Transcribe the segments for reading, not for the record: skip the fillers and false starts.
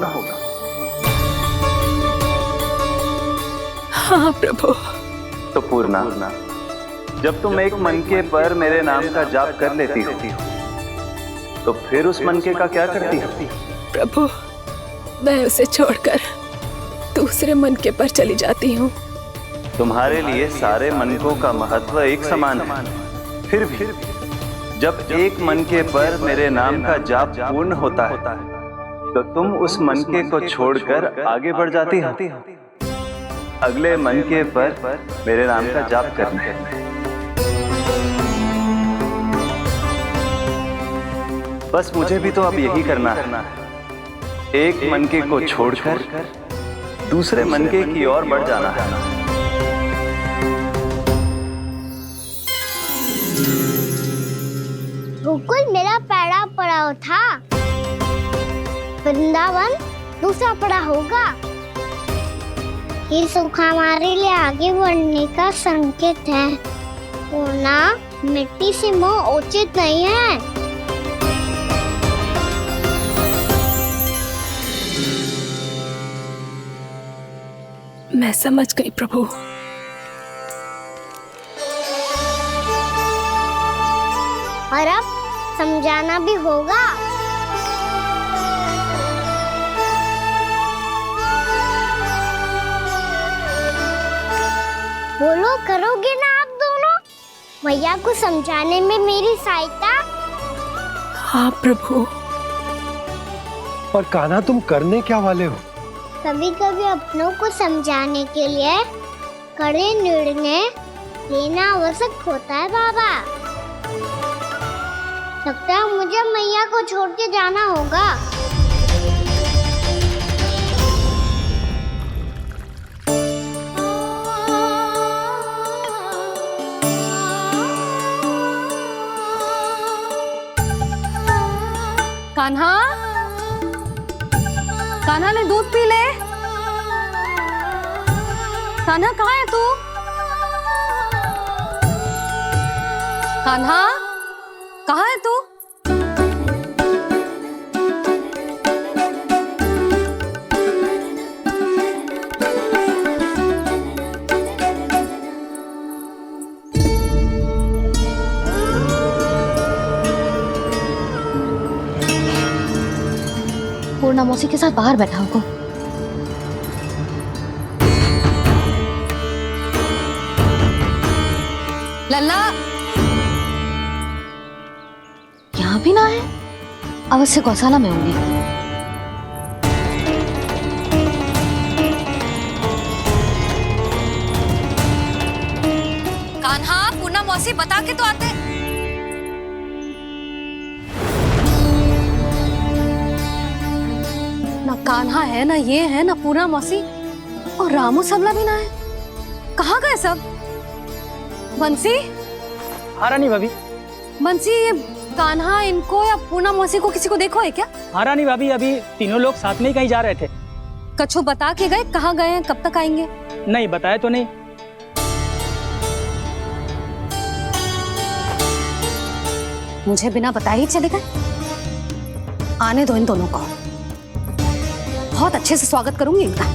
होगा। हाँ प्रभु। तो पूर्णा, जब तुम एक मनके पर मेरे नाम का जाप कर लेती हो, तो फिर उस मनके का क्या करती हो? प्रभु, मैं उसे छोड़कर दूसरे मनके पर चली जाती हूँ। तुम्हारे लिए सारे मनकों का महत्व एक समान है। फिर भी जब एक मनके पर मेरे नाम का जाप पूर्ण होता है, तो तुम उस मनके को छोड़कर आगे बढ़ जाती हो अगले मनके पर मेरे नाम का जाप करने। बस मुझे भी तो अब यही करना है, एक मनके को छोड़कर दूसरे मनके की ओर बढ़ जाना है। गोकुल मेरा पहला पड़ाव था, वृंदावन दूसरा पड़ाव होगा। ये सुख हमारे लिए आगे बढ़ने का संकेत है। पूर्णा, मिट्टी से मोह उचित नहीं है। मैं समझ गई प्रभु। और अब समझाना भी होगा। बोलो, करोगे ना आप दोनों? भैया को समझाने में मेरी सहायता। हाँ प्रभु। और कान्हा, तुम करने क्या वाले हो? कभी कभी अपनों को समझाने के लिए कड़े निर्णय लेना आवश्यक होता है बाबा। लगता है मुझे मैया को छोड़ के जाना होगा। कान्हा, कान्हा ने दूध पी ले। कान्हा कहाँ है तू? कान्हा, कहाँ है तू? पूर्णा मौसी के साथ बाहर बैठा होगा। लल्ला, यहाँ भी ना है। अवश्य गौशाला में होंगी। कान्हा, पूर्णा मौसी बता के तो आते। ना कान्हा है, ना ये है, ना पूर्णा मौसी, और रामू सबला भी ना है। कहाँ गए सब? बंसी? हाँ रानी भाभी। बंसी, ये कान्हा इनको या पूर्णा मौसी को किसी को देखो है क्या? हाँ रानी भाभी, अभी तीनों लोग साथ में ही कहीं जा रहे थे। कछु बता के गए कहाँ गए हैं, कब तक आएंगे? नहीं बताया तो नहीं। मुझे बिना बताए ही चले गए। आने दो इन दोनों को, बहुत अच्छे से स्वागत करूंगी इनका।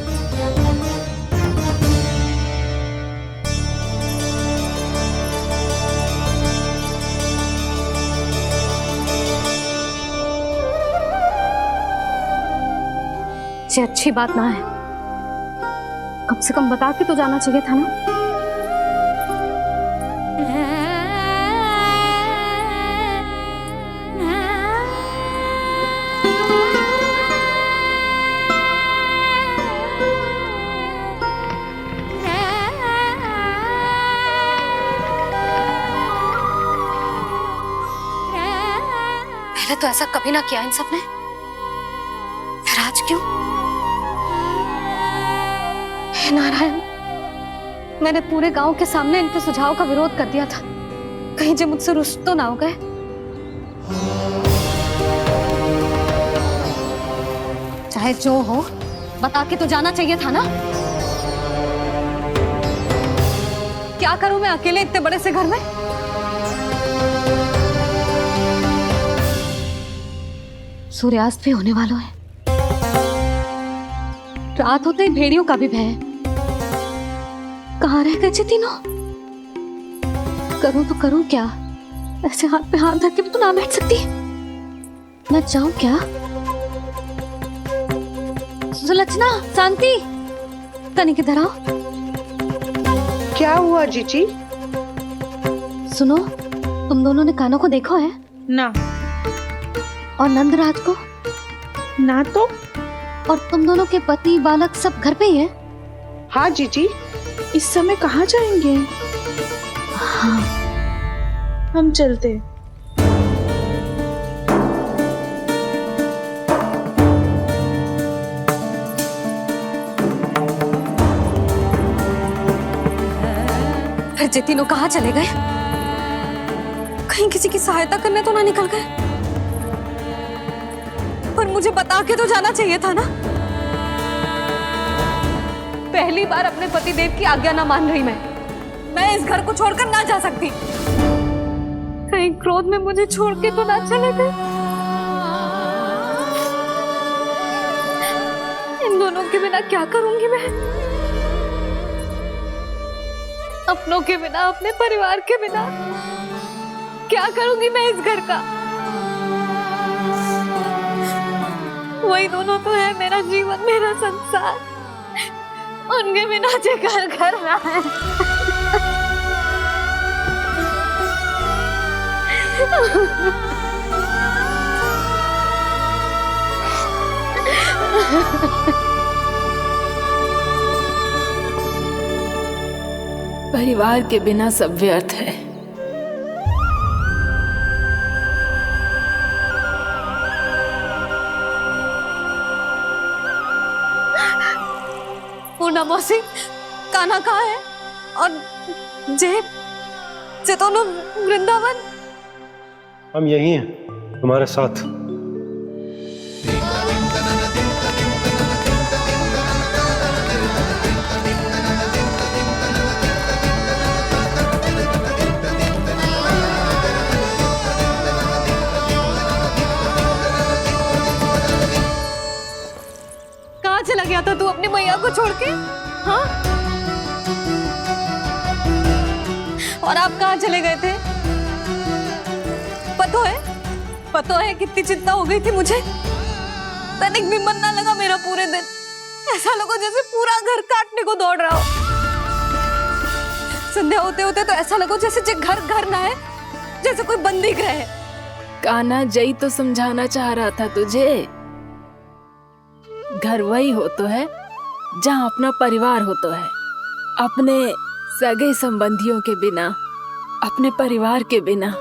ये अच्छी बात ना है, कम से कम बता के तो जाना चाहिए था ना। पहले तो ऐसा कभी ना किया इन सब ने, फिर आज क्यों? हे नारायण, मैंने पूरे गांव के सामने इनके सुझाव का विरोध कर दिया था। कहीं जो मुझसे रुष्ट तो ना हो गए। चाहे जो हो, बता के तो जाना चाहिए था ना। क्या करूं मैं अकेले इतने बड़े से घर में? सूर्यास्त भी होने वाला है। रात होते ही भेड़ियों का भी भय है। कहाँ रह गए तीनों? करूं तो करूं क्या? ऐसे हाथ पे हाथ धर के भी तो ना बैठ सकती। मैं जाऊं क्या? सुलक्षणा, शांति, तनिक इधर आओ। क्या हुआ जीजी? सुनो, तुम दोनों ने कानों को देखो है? ना। और नंदराज को? ना तो। और तुम दोनों के पति बालक सब घर पे ही है? हाँ जीजी। इस समय कहाँ जाएंगे? हाँ। हम चलते। फिर ये तीनों कहाँ चले गए? कहीं किसी की सहायता करने तो ना निकल गए? पर मुझे बता के तो जाना चाहिए था ना। पहली बार अपने पतिदेव की आज्ञा ना मान रही मैं इस घर को छोड़कर ना जा सकती। कहीं क्रोध में मुझे छोड़ के तो ना चले गए। इन दोनों के बिना क्या करूंगी मैं? अपनों के बिना, अपने परिवार के बिना क्या करूंगी मैं इस घर का? वही दोनों तो है मेरा जीवन, मेरा संसार। उनके बिना जो घर घर रहा है। परिवार के बिना सब व्यर्थ है। पूर्णा मौसी, कान्हा कहाँ है? और जे दोनों वृंदावन? हम यही हैं तुम्हारे साथ। कहाँ चला गया था तू अपनी मैया को छोड़ के? हाँ? और आप कहाँ चले गए थे? पतो है कितनी चिंता हो गई थी मुझे। तनिक भी मन ना लगा मेरा पूरे दिन। ऐसा लगा जैसे पूरा घर काटने को दौड़ रहा हो। संध्या होते होते तो ऐसा लगा जैसे घर घर ना है, जैसे कोई बंदी गृह है। कान्हा, जय तो समझाना चाह रहा था तुझे। घर वही हो तो है जहाँ अपना परिवार हो तो है। अपने सगे संबंधियों के बिना, अपने परिवार के बिना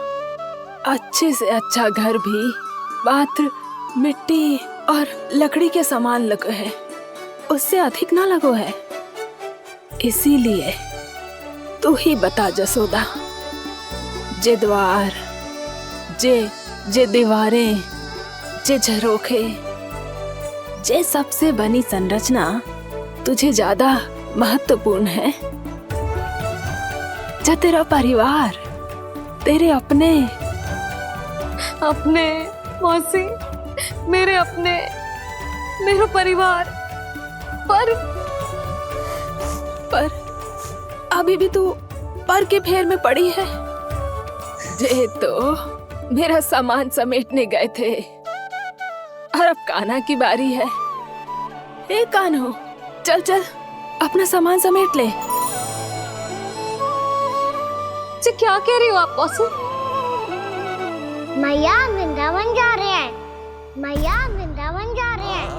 अच्छे से अच्छा घर भी मात्र मिट्टी और लकड़ी के समान लगो है, उससे अधिक ना लगो है। इसीलिए तू ही बता जसोदा, जे द्वार, जे दीवारें, जे झरोखे, जे सबसे बनी संरचना तुझे ज्यादा महत्वपूर्ण है? जा तेरा परिवार, तेरे अपने मौसी, मेरे अपने, मेरा परिवार। पर अभी भी तू पर के फेर में पड़ी है। जे तो मेरा सामान समेटने गए थे और अब कान्हा की बारी है। ए कान्हो, चल चल अपना सामान समेट ले। क्या कह रही हो आप मौसी? मैया वृंदावन जा रहे हैं। मैया वृंदावन जा रहे हैं।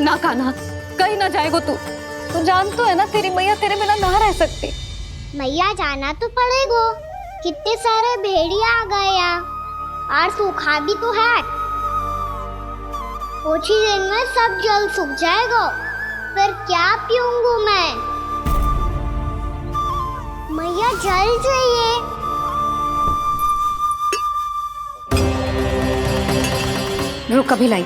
ना कान्हा, कहीं ना जाएगो तू। तू जान तो है ना तेरी मैया तेरे बिना ना रह सकती। मैया जाना तो पड़ेगा। कितने सारे भेड़िया आ गए यहाँ, और सूखा भी तो है। कुछ ही दिन में सब जल सूख जाएगा, फिर क्या पीऊंगा मैं? मैया जल चाहिए। रुक, अभी लाई।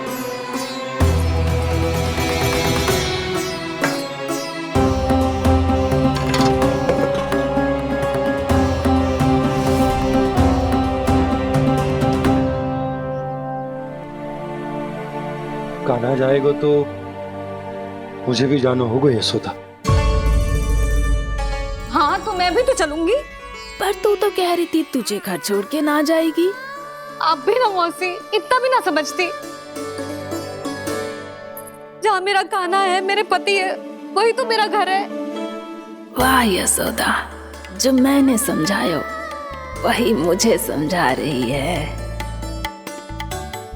ना जाएगा तो मुझे भी जाना होगा यशोदा। हाँ तो मैं भी तो चलूंगी। पर तू तो कह रही थी तुझे घर छोड़ के ना जाएगी। आप भी ना मौसी, इतना भी ना समझती। जहाँ मेरा कान्हा है, मेरे पति है, वही तो मेरा घर है। वाह यशोदा, जो मैंने समझायो वही मुझे समझा रही है।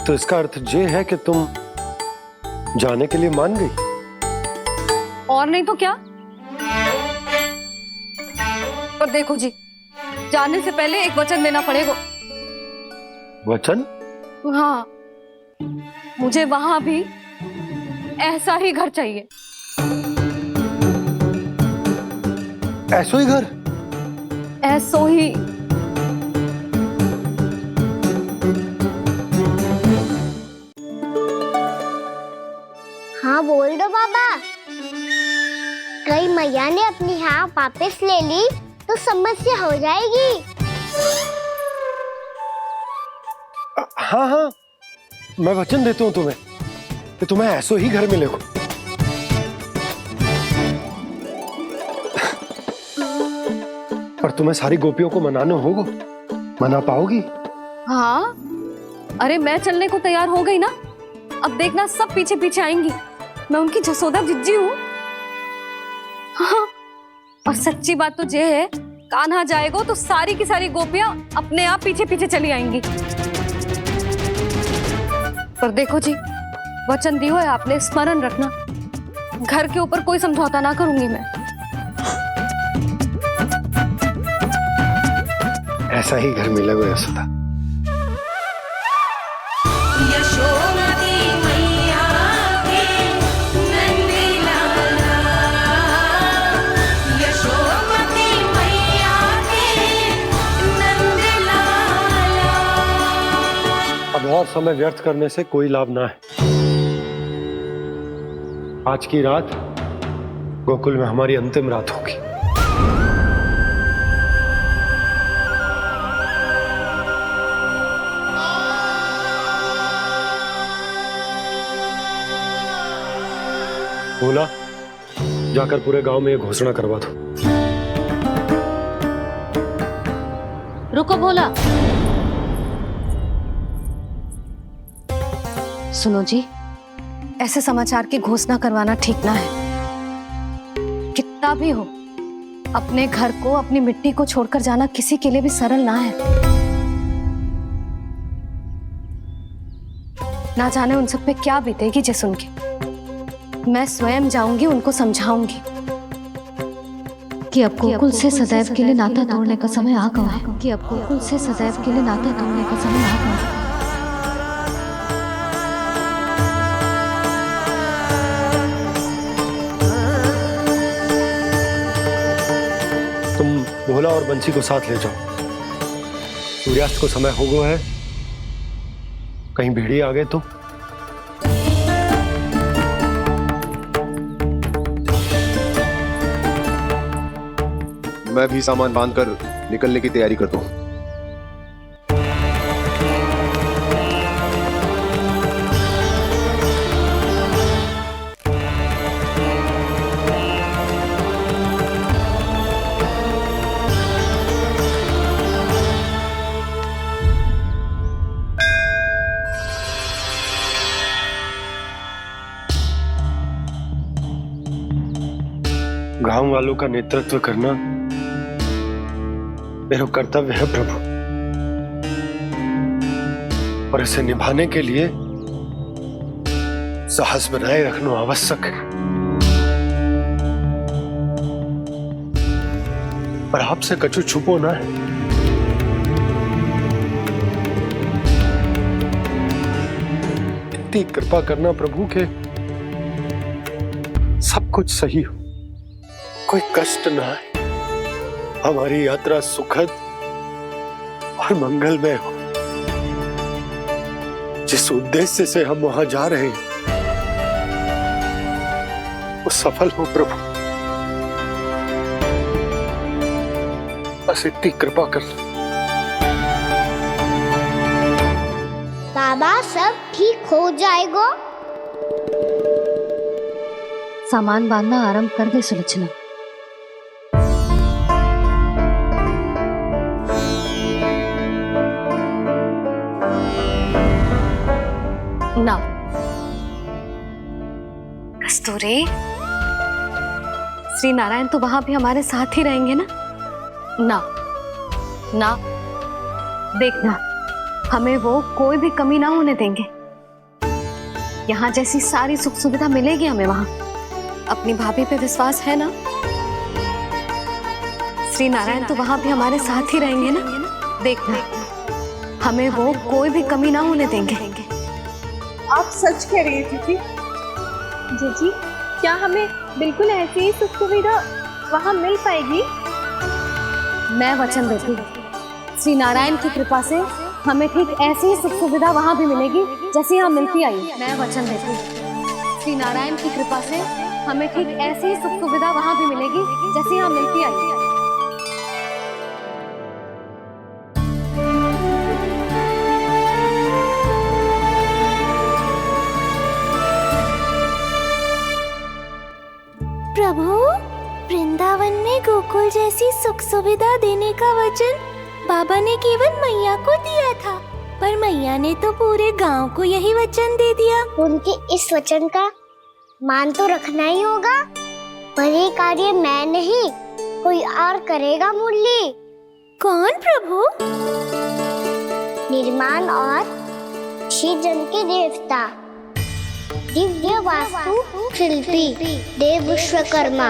तो इसका अर्थ ये है कि तुम जाने के लिए मान गई? और नहीं तो क्या। और देखो जी, जाने से पहले एक वचन देना पड़ेगा। वचन? हाँ, मुझे वहां भी ऐसा ही घर चाहिए। ऐसो ही घर? ऐसो ही। हाँ बोल दो बाबा। कहीं मैया ने अपनी हाँ वापस ले ली तो समस्या हो जाएगी। हाँ हाँ, मैं वचन देता हूँ तुम्हें कि तुम्हें ऐसो ही घर मिलेगा। पर तुम्हें सारी गोपियों को मनाना होगा। मना पाओगी? हाँ, अरे मैं चलने को तैयार हो गई ना। अब देखना सब पीछे पीछे आएंगी। मैं उनकी जसोदा जिज्जी हूँ। हाँ, और सच्ची बात तो ये है, कान्हा जाएगा तो सारी की सारी गोपियां अपने आप पीछे पीछे चली आएंगी। पर देखो जी, वचन दियो है आपने, स्मरण रखना। घर के ऊपर कोई समझौता ना करूंगी मैं। ऐसा ही घर मिलेगा यशोदा। अब और समय व्यर्थ करने से कोई लाभ ना है। आज की रात गोकुल में हमारी अंतिम रात होगी। बोला, जाकर पूरे गांव में ये घोषणा करवा दो। रुको भोला। सुनो जी, ऐसे समाचार की घोषणा करवाना ठीक ना है। कितना भी हो, अपने घर को, अपनी मिट्टी को छोड़कर जाना किसी के लिए भी सरल ना है। ना जाने उन सब पे क्या बीतेगी जे सुन के। मैं स्वयं जाऊंगी, उनको समझाऊंगी कि अब गोकुल से सदैव के लिए नाता तोड़ने का समय आ गया है। कि अब गोकुल से सदैव के लिए नाता तोड़ने का समय आ गया है। तुम भोला और बंसी को साथ ले जाओ। सूर्यास्त को समय हो गया है, कहीं भेड़िए आ गए तो। मैं भी सामान बांधकर निकलने की तैयारी करता हूँ। गांव वालों का नेतृत्व करना मेरा कर्तव्य है प्रभु, और इसे निभाने के लिए साहस बनाए रखना आवश्यक है। पर आपसे कछु छुपो ना है। इतनी कृपा करना प्रभु के सब कुछ सही हो, कोई कष्ट ना है, हमारी यात्रा सुखद और मंगलमय हो। जिस उद्देश्य से हम वहां जा रहे हैं वो सफल हो प्रभु, बस इतनी कृपा कर। बाबा सब ठीक हो जाएगा। सामान बांधना आरंभ कर दे सुलोचना। ना कस्तूरी, श्री नारायण तो वहां भी हमारे साथ ही रहेंगे ना? ना ना, देखना, हमें वो कोई भी कमी ना होने देंगे। यहाँ जैसी सारी सुख सुविधा मिलेगी हमें वहां। अपनी भाभी पे विश्वास है ना? श्री नारायण तो वहां भी हमारे साथ ही रहेंगे ना? देखना, हमें वो कोई भी कमी ना होने देंगे। आप सच कह रही है जीजी। जीजी, क्या हमें बिल्कुल ऐसी ही सुख सुविधा वहाँ मिल पाएगी? मैं वचन देती हूँ, श्री नारायण की कृपा से हमें ठीक ऐसी ही सुख सुविधा वहाँ भी मिलेगी जैसी यहाँ मिलती आई। मैं वचन देती हूँ, श्री नारायण की कृपा से हमें ठीक ऐसी ही सुख सुविधा वहाँ भी मिलेगी जैसी यहाँ मिलती आई। प्रभु, वृंदावन में गोकुल जैसी सुख सुविधा देने का वचन बाबा ने केवल मैया को दिया था, पर मैया ने तो पूरे गांव को यही वचन दे दिया। उनके इस वचन का मान तो रखना ही होगा, पर ये कार्य मैं नहीं, कोई और करेगा। मुरली कौन प्रभु? निर्माण और श्रीजन के देवता, दिव्य वास्तु शिल्पी देव विश्वकर्मा।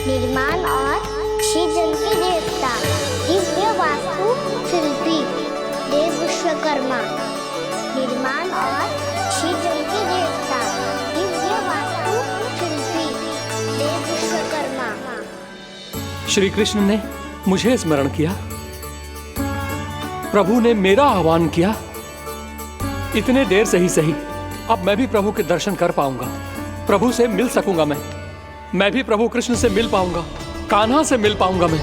निर्माण और श्रीजन के देवता, दिव्य वास्तु शिल्पी देव विश्वकर्मा। निर्माण और श्रीजन के देवता, दिव्य वास्तु शिल्पी देव विश्वकर्मा। श्री कृष्ण ने मुझे स्मरण किया, प्रभु ने मेरा आह्वान किया। इतने देर से ही सही, अब मैं भी प्रभु के दर्शन कर पाऊंगा, प्रभु से मिल सकूंगा। मैं भी प्रभु कृष्ण से मिल पाऊंगा, कान्हा से मिल पाऊंगा मैं।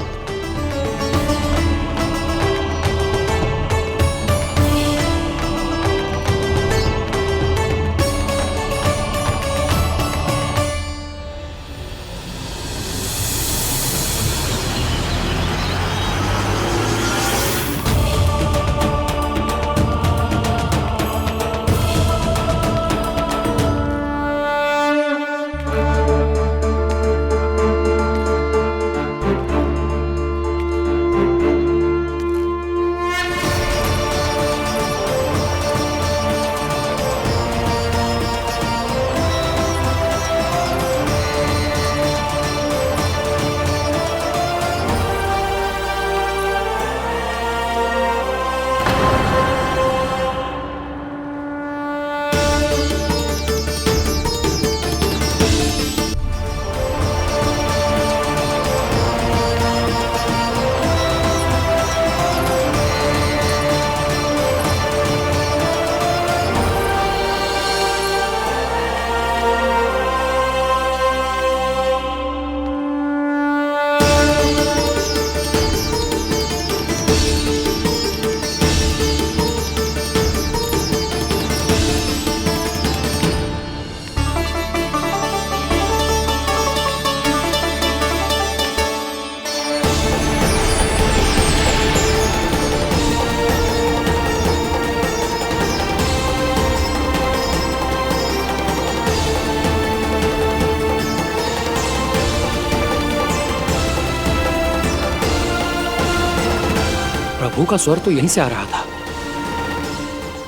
प्रभु का स्वर तो यहीं से आ रहा था,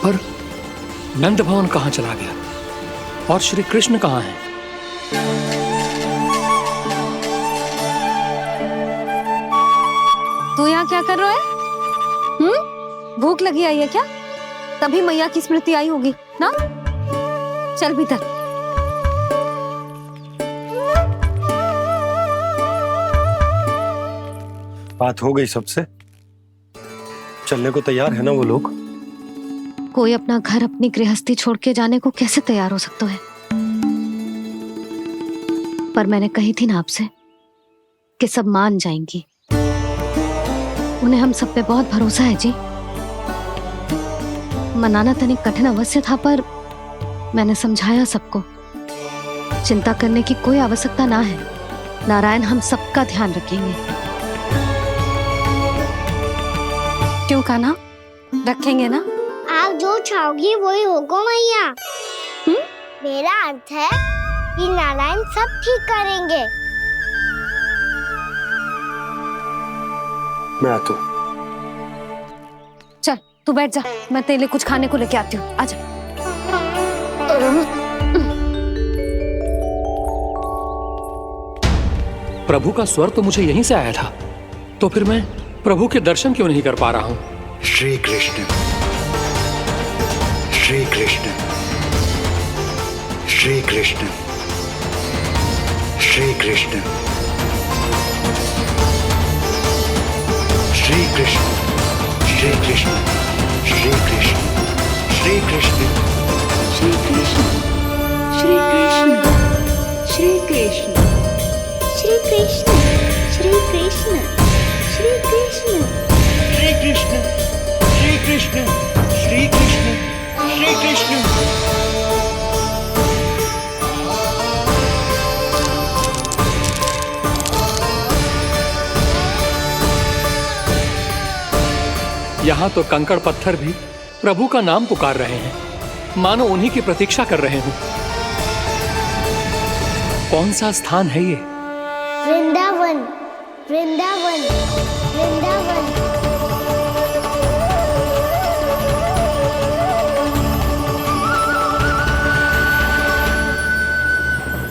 पर नंद भवन कहां चला गया और श्री कृष्ण कहां हैं? तू यहाँ क्या कर रहा है? भूख लगी आई है क्या? तभी मैया की स्मृति आई होगी ना? चल भीतर। बात हो गई सबसे? चलने को तैयार है ना वो लोग? कोई अपना घर, अपनी गृहस्थी छोड़ के जाने को कैसे तैयार हो सकता है? पर मैंने कही थी ना आपसे कि सब मान जाएंगी। उन्हें हम सब पे बहुत भरोसा है जी। मनाना तनिक कठिन अवश्य था, पर मैंने समझाया सबको। चिंता करने की कोई आवश्यकता ना है। नारायण हम सबका ध्यान रखेंगे। क्यों कान्हा, रखेंगे ना? आप जो चाहोगी वही होगा मैया। मेरा अर्थ है कि नारायण सब ठीक करेंगे। मैं आता हूँ। चल तू बैठ जा, मैं तेरे लिए कुछ खाने को लेके आती हूँ। आजा। प्रभु का स्वर तो मुझे यहीं से आया था, तो फिर मैं प्रभु के दर्शन क्यों नहीं कर पा रहा हूँ? श्री कृष्ण, श्री कृष्ण, श्री कृष्ण, श्री कृष्ण, श्री कृष्ण, श्री कृष्ण, श्री कृष्ण, श्री कृष्ण, श्री कृष्ण, श्री कृष्ण, श्री कृष्ण, श्री कृष्ण, श्री कृष्ण, श्री कृष्ण, श्री कृष्ण, श्री कृष्ण, श्री कृष्ण, श्री कृष्ण। यहाँ तो कंकड़ पत्थर भी प्रभु का नाम पुकार रहे हैं, मानो उन्हीं की प्रतीक्षा कर रहे हूँ। कौन सा स्थान है ये? वृंदावन, वृंदावन, वृंदावन।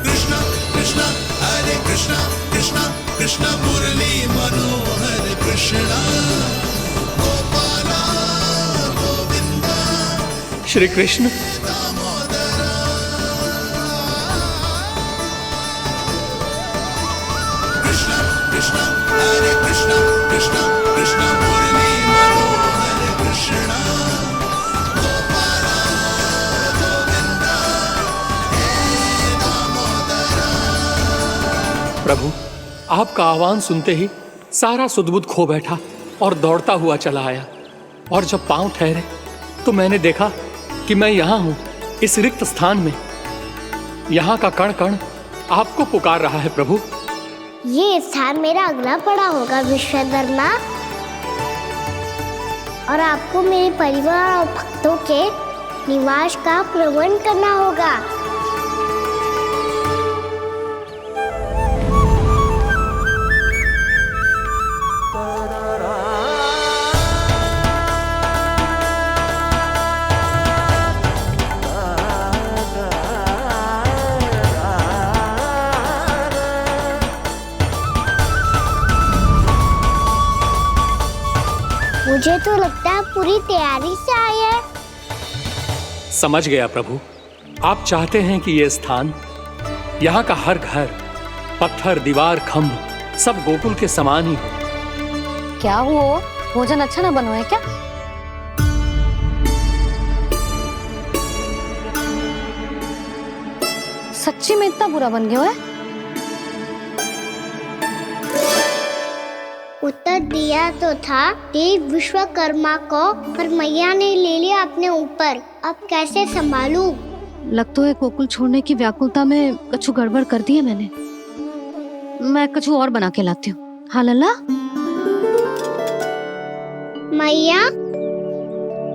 कृष्णा कृष्णा हरे कृष्णा, कृष्णा कृष्णा मुरली मनोहर कृष्णा, गोपाला गोविंदा। श्री कृष्ण, कृष्णा कृष्णा हरे कृष्णा, कृष्णा कृष्णा मुरली मनोहर कृष्णा, गोपाला गोविंदा हे दामोदरा। प्रभु आपका आह्वान सुनते ही सारा सुध-बुध खो बैठा और दौड़ता हुआ चला आया, और जब पांव ठहरे तो मैंने देखा कि मैं यहाँ हूँ, इस रिक्त स्थान में। यहाँ का कण कण आपको पुकार रहा है प्रभु। ये स्थान मेरा अगला पड़ा होगा विश्वकर्मा, और आपको मेरे परिवार और भक्तों के निवास का प्रबंध करना होगा। मुझे तो लगता है पूरी तैयारी से आए हैं। समझ गया प्रभु, आप चाहते हैं कि ये स्थान, यहाँ का हर घर, पत्थर, दीवार, खम्भ सब गोकुल के समान ही हो। क्या हुआ? भोजन अच्छा ना बनो है क्या? सच्ची में इतना बुरा बन गया है? उत्तर दिया तो था देव विश्वकर्मा को, पर मैया ने ले लिया अपने ऊपर। अब कैसे संभालूं? लग तो है गोकुल छोड़ने की व्याकुलता में कछु गड़बड़ कर दी है मैंने। मैं कछु और बना के लाती हूँ। हाँ लल्ला? मैया,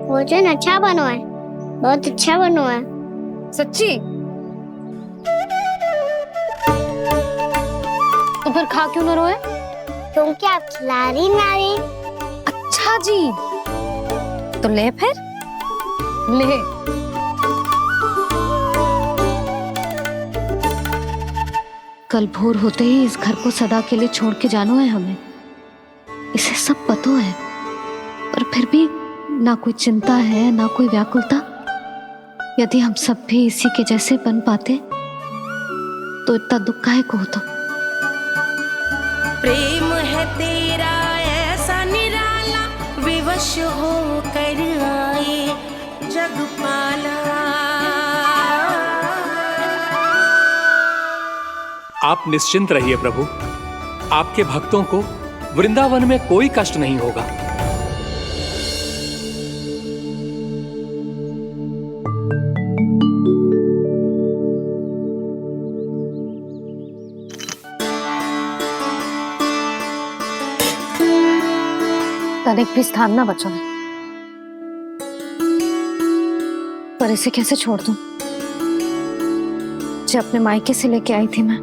भोजन अच्छा बनो है, बहुत अच्छा बनो है। सच्ची? तो फिर खा क्यों न रोए? क्योंकि आप खिलाड़ी नारी। अच्छा जी, तो ले फिर ले। कल भोर होते ही इस घर को सदा के लिए छोड़ के जाना है हमें। इसे सब पता है, पर फिर भी ना कोई चिंता है ना कोई व्याकुलता। यदि हम सब भी इसी के जैसे बन पाते तो इतना दुख काहे को होता। प्रेम है तेरा ऐसा निराला, विवश हो कर आए जगपाला। आप निश्चिंत रहिए प्रभु, आपके भक्तों को वृंदावन में कोई कष्ट नहीं होगा। तनिक भी स्थान ना बचो है। पर इसे कैसे छोड़ दूं जो अपने मायके से लेके आई थी मैं।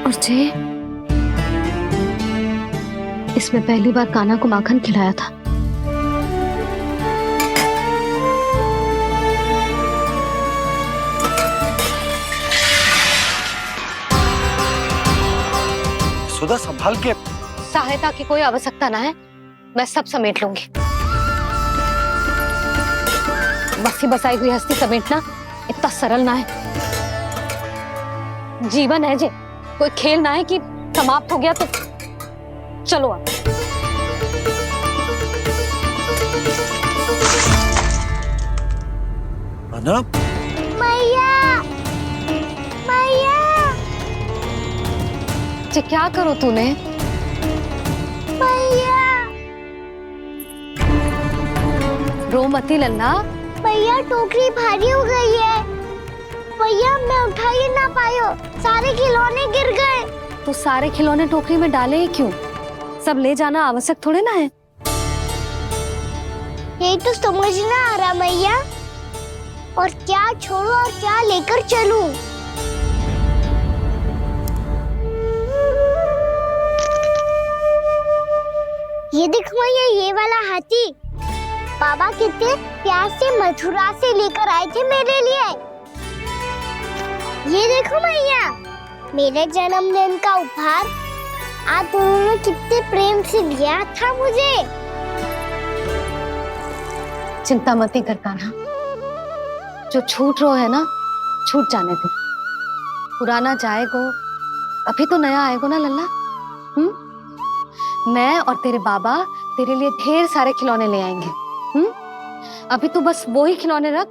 और जे इसमें पहली बार कान्हा को माखन खिलाया था। सुधा संभाल के। सहायता की कोई आवश्यकता ना है, मैं सब समेट लूंगी। बसी बसाई हुई हस्ती समेटना इतना सरल ना है। जीवन है जे, कोई खेल ना है कि समाप्त हो गया तो चलो आप। मैया, मैया। जे क्या करो तूने? मैया, रो मती लल्ला। भैया टोकरी भारी हो गई है। भैया मैं उठा ही ना पायो, सारे खिलौने गिर गए। तो सारे खिलौने टोकरी में डाले ही क्यों? सब ले जाना आवश्यक थोड़े ना है। यही तो समझ ना आ रहा मैया, और क्या छोड़ो और क्या लेकर चलूं? ये देख मैया, ये वाला हाथी बाबा कितने प्यार से मथुरा से लेकर आए थे मेरे लिए। ये देखो मैया, मेरे जन्मदिन का उपहार आप उन्होंने कितने प्रेम से दिया था मुझे। चिंता मत कर कान्हा, जो छूट रो है ना छूट जाने दे। पुराना जाएगो, अभी तो नया आएगो ना लल्ला। मैं और तेरे बाबा तेरे लिए ढेर सारे खिलौने ले आएंगे। अभी तू बस वो ही खिलौने रख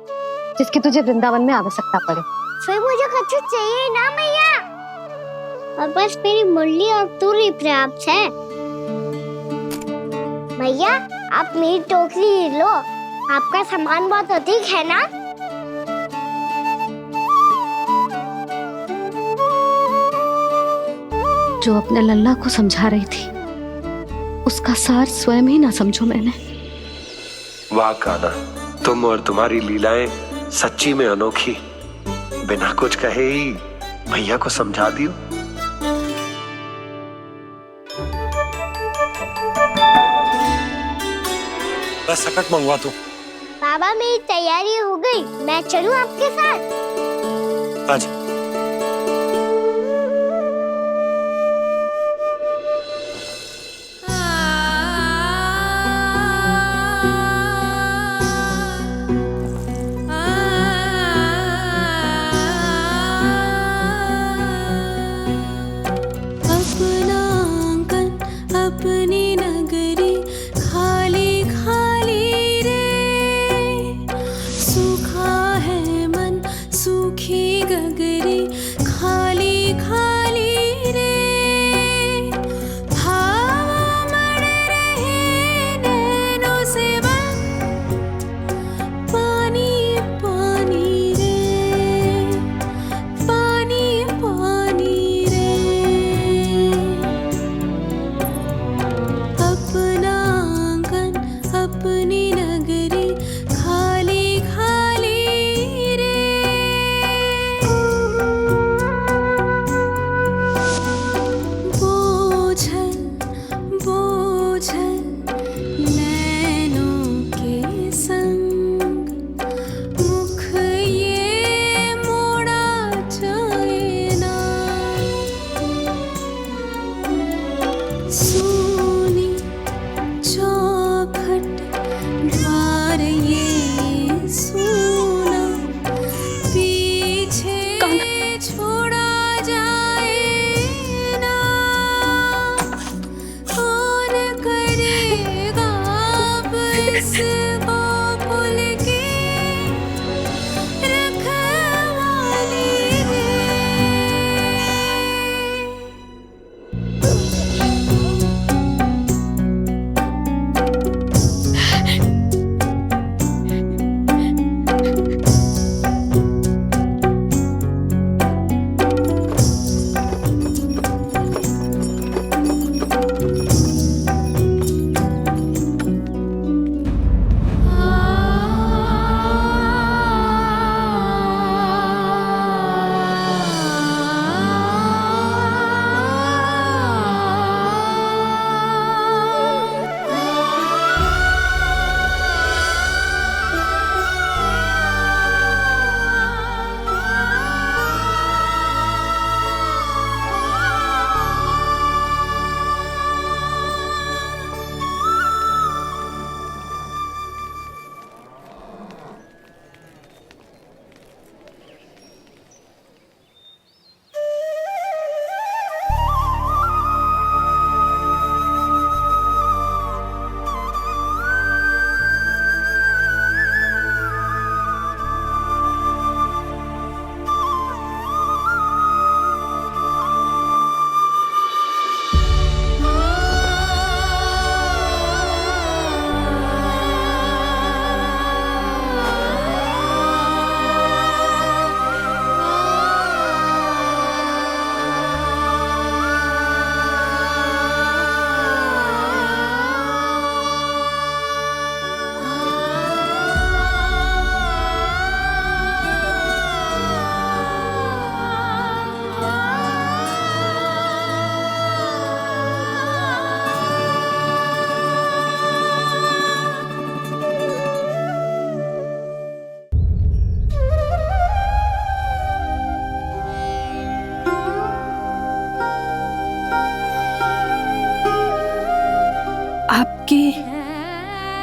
जिसकी तुझे वृंदावन में आवश्यकता पड़े। फिर मुझे कुछ चाहिए ना मैया, और बस मेरी मुरली और तुरी पर्याप्त है। भैया आप मेरी टोकरी लो, आपका सामान बहुत अधिक है ना। जो अपने लल्ला को समझा रही थी उसका सार स्वयं ही ना समझो मैंने। वाह कान्हा, तुम और तुम्हारी लीलाएं सच्ची में अनोखी। बिना कुछ कहे ही भैया को समझा दियो। बस सकट मंगवा तू। बाबा मेरी तैयारी हो गई, मैं चलूं आपके साथ? आज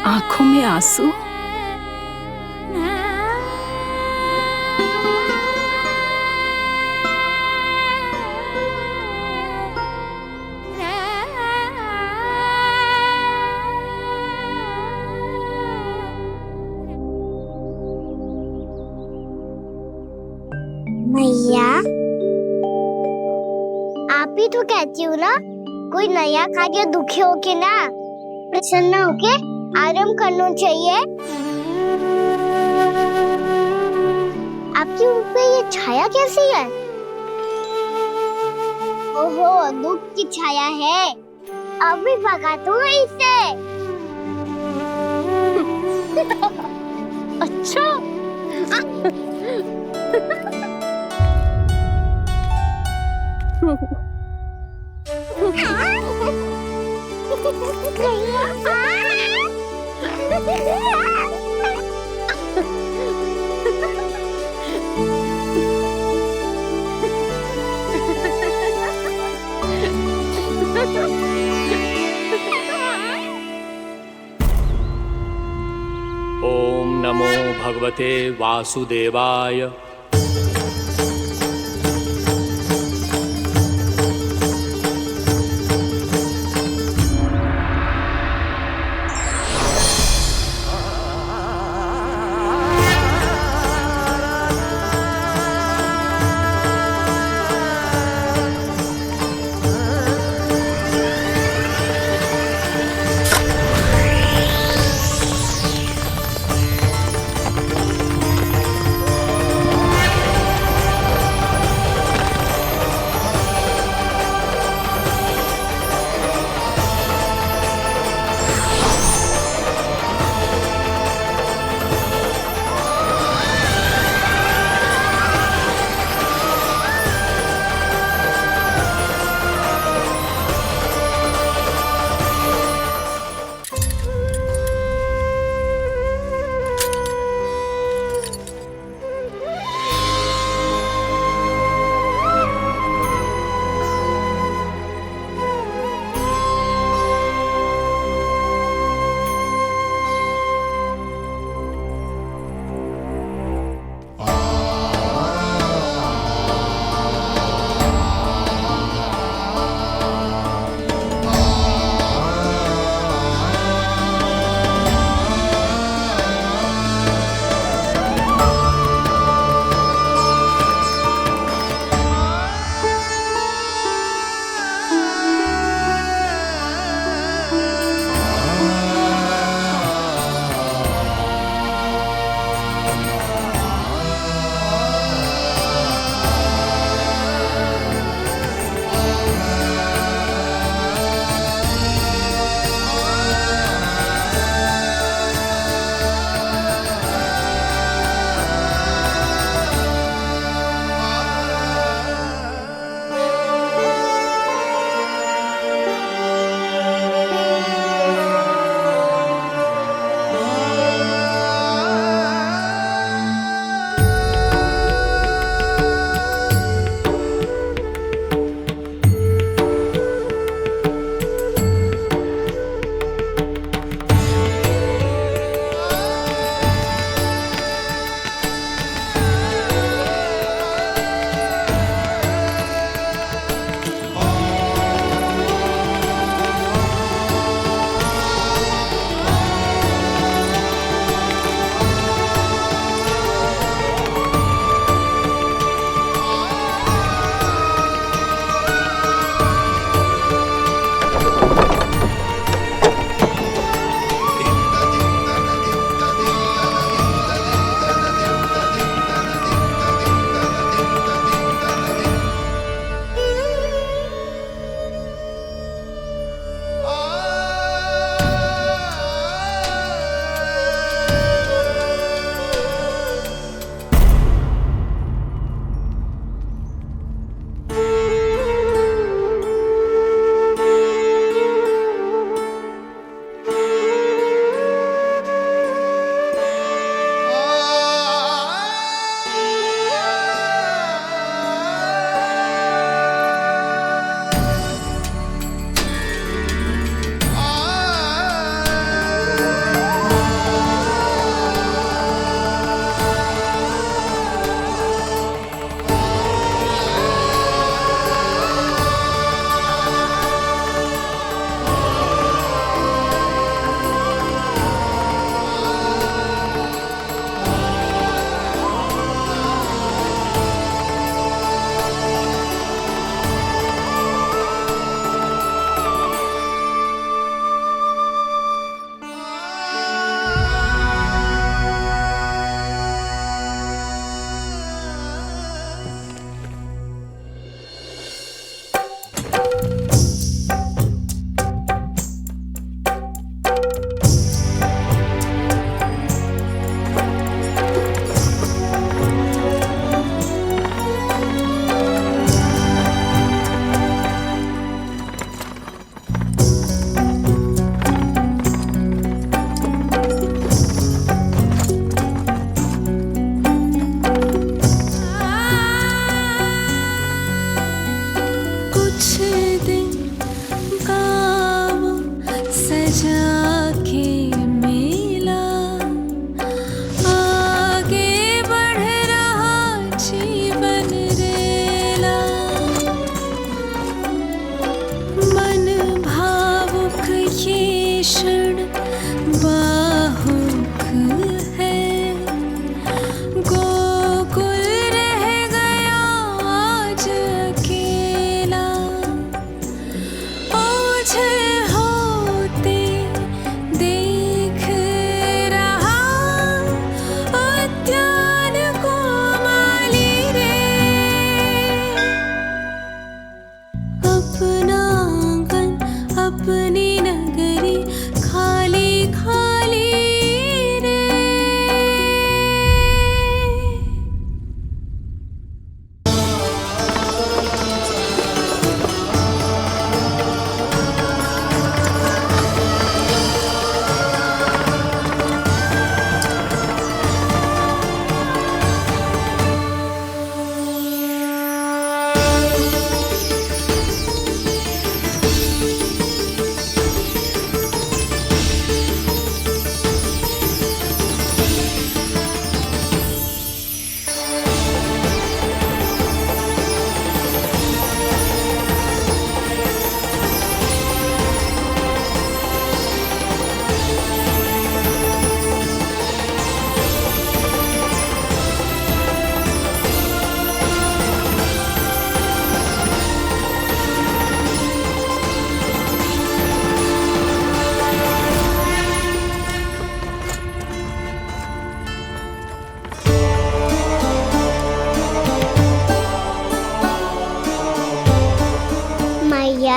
आंखों में आंसू। मैया, आप ही तो कहती हो ना, कोई नया कार्य दुखी होके ना प्रसन्न होके आराम करना चाहिए। आपकी मुंह पे ये छाया कैसी है? ओहो, दुख की छाया है। अभी भगा दो इसे। अच्छा। ओम नमो भगवते वासुदेवाय।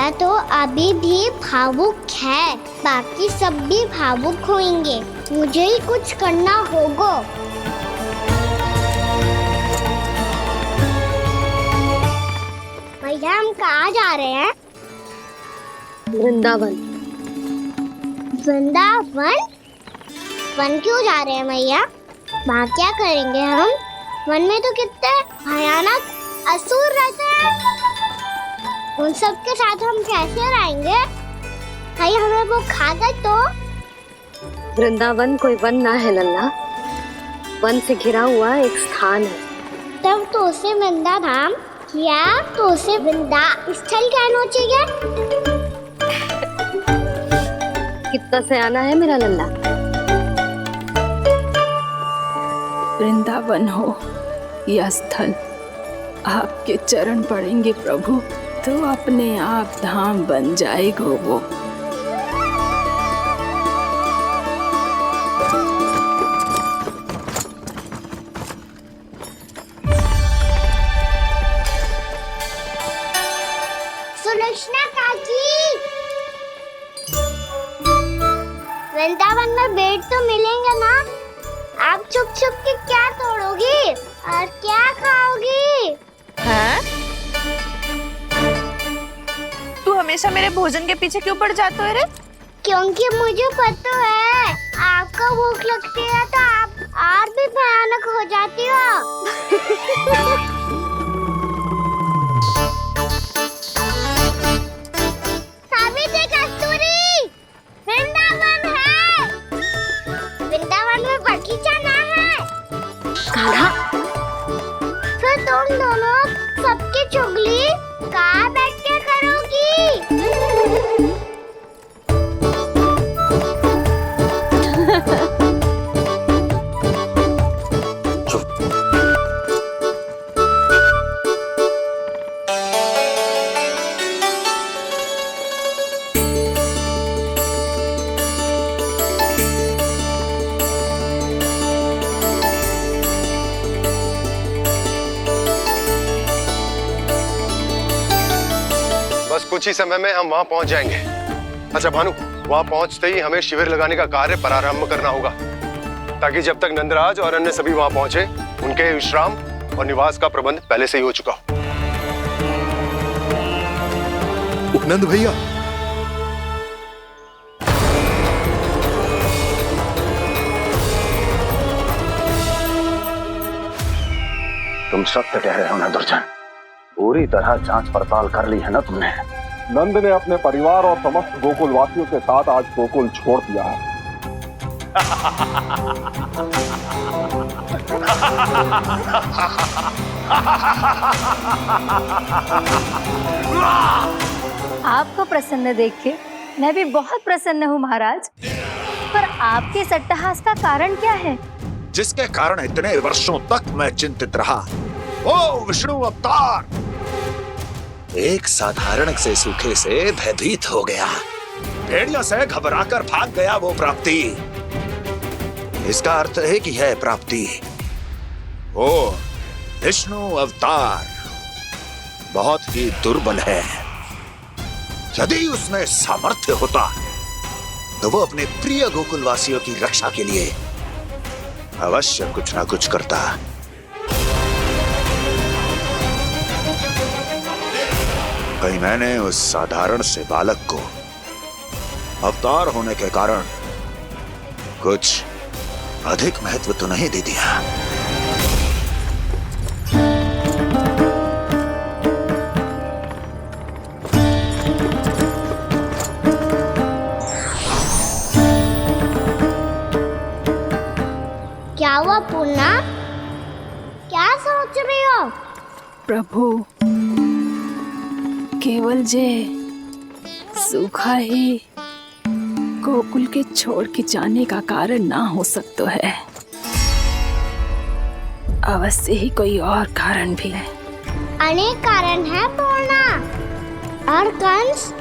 भैया तो अभी भी भावुक है, बाकी सब भी भावुक होंगे। मुझे ही कुछ करना होगा। भैया हम कहाँ जा रहे हैं? वृंदावन। वृंदावन? वन क्यों जा रहे हैं भैया? वहाँ क्या करेंगे हम? वन में तो कितने भयानक असुर रहते हैं। उन सब के साथ हम कैसे रहेंगे? भाई हमें वो खा गए तो? वृंदावन कोई वन ना है लल्ला, वन से घिरा हुआ एक स्थान है। तब तो उसे वृंदा धाम क्या, तो उसे वृंदा स्थल कहना चाहिए। कितना सयाना है मेरा लल्ला। वृंदावन हो या स्थल, आपके चरण पड़ेंगे प्रभु तो अपने आप धाम बन जाएगा वो। सुलक्षणा काकी, वृंदावन में बेट तो मिलेंगे ना? आप छुप छुप के क्या तोड़ोगी और क्या खाओगी? हाँ? तू हमेशा मेरे भोजन के पीछे क्यों पड़ जाता है रे? क्योंकि मुझे पता है आपको भूख लगती है तो आप और भी भयानक हो जाती हो। सावित्री, कस्तूरी, वृंदावन है। वृंदावन में बगीचा ना है। कान्हा, फिर तुम दोनों सबकी चुगली कहाँ बैठ के करोगी? बस कुछ ही समय में हम वहां पहुंच जाएंगे। अच्छा भानु, वहां पहुंचते ही हमें शिविर लगाने का कार्य प्रारंभ करना होगा, ताकि जब तक नंदराज और अन्य सभी वहां पहुंचे उनके विश्राम और निवास का प्रबंध पहले से ही हो चुका हो। नंद भैया, तुम सत्य कह रहे हो ना दुर्जन, पूरी तरह जांच पड़ताल कर ली है ना तुमने? नंद ने अपने परिवार और समस्त गोकुल वासियों के साथ आज गोकुल छोड़ दिया है। आपको प्रसन्न देख के मैं भी बहुत प्रसन्न हूँ महाराज। पर आपके इस अट्टहास का कारण क्या है? जिसके कारण इतने वर्षों तक मैं चिंतित रहा, ओ विष्णु अवतार, एक साधारण से सूखे से भयभीत हो गया, भेड़ियों से घबराकर भाग गया वो प्राप्ति। इसका अर्थ है कि है प्राप्ति ओ विष्णु अवतार बहुत ही दुर्बल है। यदि उसमें सामर्थ्य होता तो वो अपने प्रिय गोकुलवासियों की रक्षा के लिए अवश्य कुछ ना कुछ करता। कहीं मैंने उस साधारण से बालक को अवतार होने के कारण कुछ अधिक महत्व तो नहीं दे दिया। क्या हुआ पूर्णा? क्या सोच रही हो? प्रभु, केवल जे सूखा ही गोकुल के छोड़ के जाने का कारण ना हो सकता है, अवश्य ही कोई और कारण भी है। अनेक कारण है पूर्णा, और कंस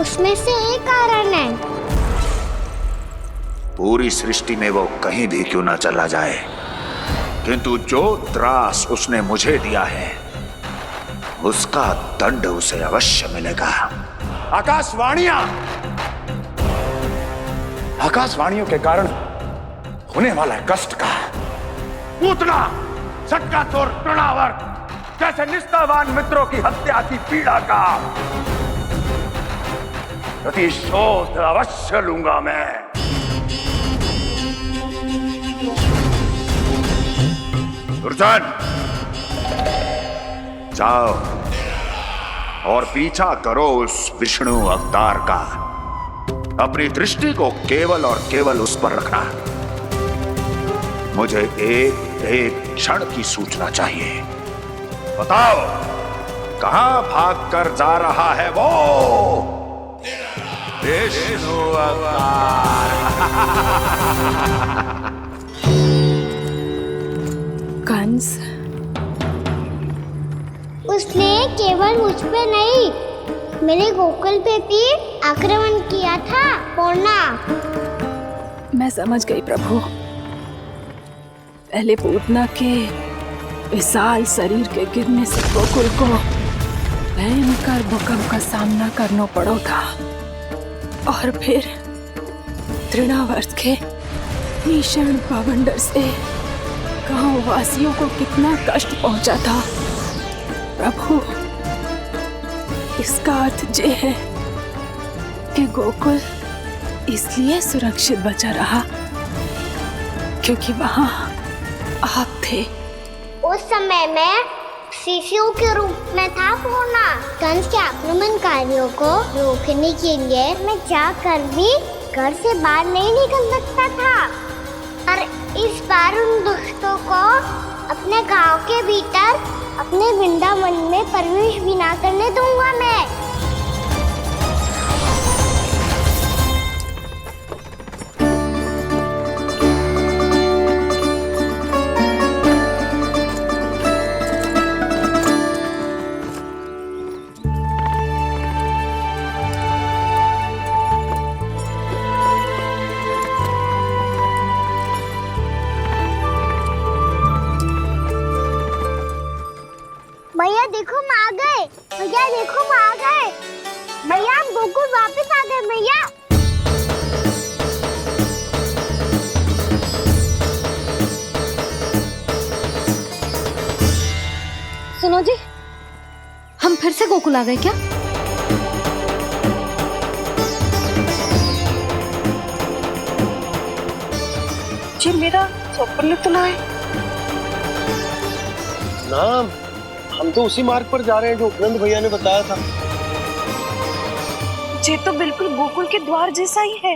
उसमें से एक कारण है। पूरी सृष्टि में वो कहीं भी क्यों ना चला जाए, किंतु जो त्रास उसने मुझे दिया है उसका दंड उसे अवश्य मिलेगा। आकाशवाणियों के कारण होने वाला है कष्ट का, पूतना, सटकासुर, तृणावर्त जैसे निष्ठावान मित्रों की हत्या की पीड़ा का प्रतिशोध अवश्य लूंगा मैं। दुर्जन, जाओ और पीछा करो उस विष्णु अवतार का। अपनी दृष्टि को केवल और केवल उस पर रखना। मुझे एक एक क्षण की सूचना चाहिए। बताओ, कहां भागकर जा रहा है वो विष्णु अवतार? कंस, उसने केवल मुझ पे नहीं, मेरे गोकुल पे भी आक्रमण किया था। पूर्णा, मैं समझ गई प्रभु। पहले पूतना के विशाल शरीर के गिरने से गोकुल को भयंकर भूकंप का सामना करना पड़ा था, और फिर तृणावर्त के भीषण पावंडर से गांव वासियों को कितना कष्ट पहुंचा था। प्रभु, इसका अर्थ ये है कि गोकुल इसलिए सुरक्षित बचा रहा क्योंकि वहां आप थे। उस समय मैं शिशु के रूप में था पूर्णा। कंस के आक्रमणकारियों को रोकने के लिए मैं जाकर भी घर से बाहर नहीं निकल सकता था, और इस बार उन दुष्टों को अपने गांव के भीतर अपने वृंदावन में प्रवेश भी ना करने दूंगा मैं। भैया देखो हम आ गए, भैया देखो हम आ गए, भैया हम गोकुल वापस आ गए भैया। सुनो जी, हम फिर से गोकुल आ गए क्या? जी मेरा स्वप्न तो ना है। ना, हम तो उसी मार्ग पर जा रहे हैं जो उपनंद भैया ने बताया था। ये तो बिल्कुल गोकुल के द्वार जैसा ही है।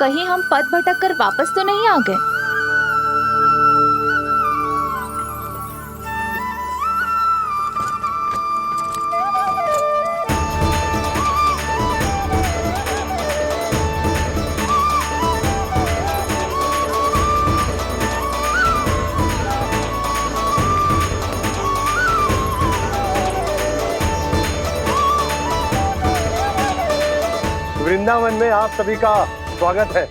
कहीं हम पथ भटक कर वापस तो नहीं आ गए? वृंदावन में आप सभी का स्वागत है।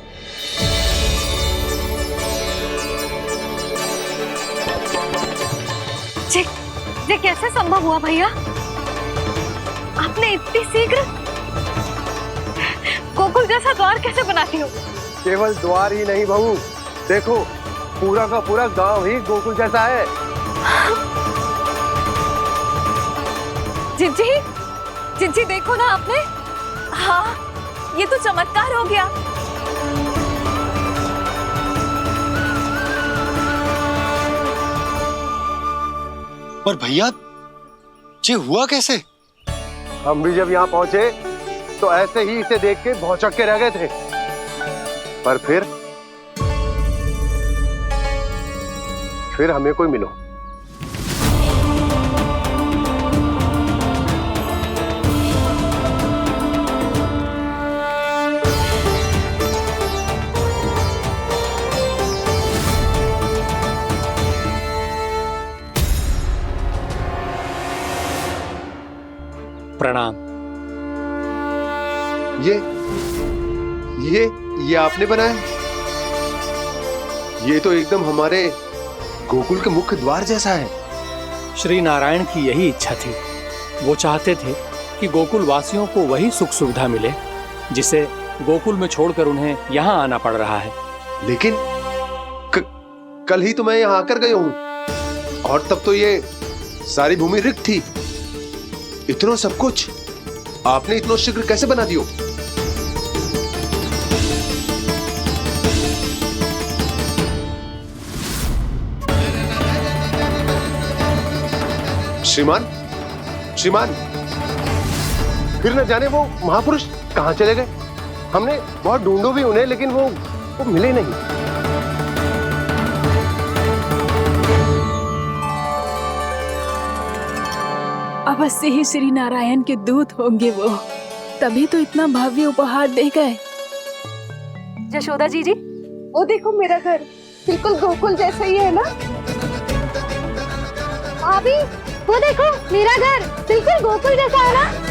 ये कैसे संभव हुआ भैया? आपने इतनी शीघ्र गोकुल जैसा द्वार कैसे बनाती हो? केवल द्वार ही नहीं बहू, देखो पूरा का पूरा गांव ही गोकुल जैसा है। जिज्जी, जिज्जी देखो ना आपने। हाँ, ये तो चमत्कार हो गया। पर भैया, ये हुआ कैसे? हम भी जब यहाँ पहुंचे तो ऐसे ही इसे देख के भौचक के रह गए थे, पर फिर हमें कोई मिलो। प्रणाम। ये आपने बनाया? ये तो एकदम हमारे गोकुल के मुख्य द्वार जैसा है। श्री नारायण की यही इच्छा थी। वो चाहते थे कि गोकुल वासियों को वही सुख सुविधा मिले जिसे गोकुल में छोड़कर उन्हें यहाँ आना पड़ रहा है। लेकिन कल ही तो मैं यहाँ आकर गया हूँ और तब तो ये सारी भूमि रिक्त थी। इतना सब कुछ आपने इतना शीघ्र कैसे बना दियो? श्रीमान, श्रीमान, फिर न जाने वो महापुरुष कहां चले गए। हमने बहुत ढूंढो भी उन्हें, लेकिन वो मिले नहीं। अवश्य ही श्री नारायण के दूत होंगे वो, तभी तो इतना भव्य उपहार दे गए। यशोदा जी, वो देखो मेरा घर बिल्कुल गोकुल जैसा ही है ना। भाभी, वो देखो मेरा घर बिल्कुल गोकुल जैसा है ना।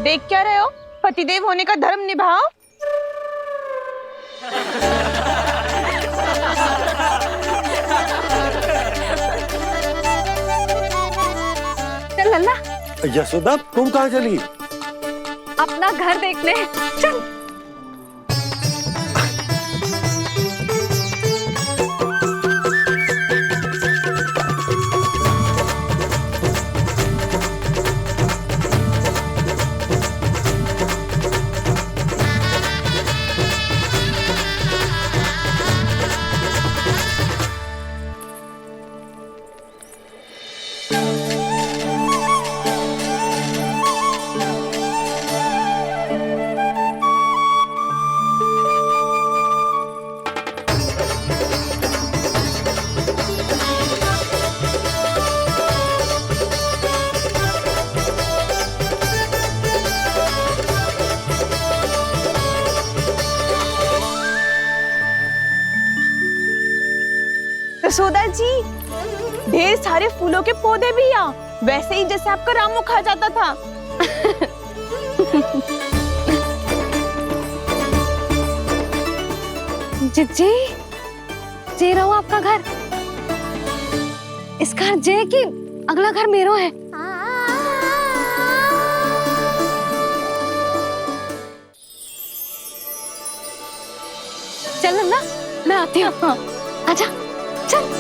देख क्या रहे हो? पतिदेव होने का धर्म निभाओ। चल लल्ला, यशोदा, तुम कहाँ चली? अपना घर देखने चल। यशोदा जी, ढेर सारे फूलों के पौधे भी यहाँ, वैसे ही जैसे आपका रामू खा जाता था। जिज्जी, जे रहो आपका घर। इस घर जे की अगला घर मेरो है। चल नन्ना, मैं आती हूँ। आजा, चल।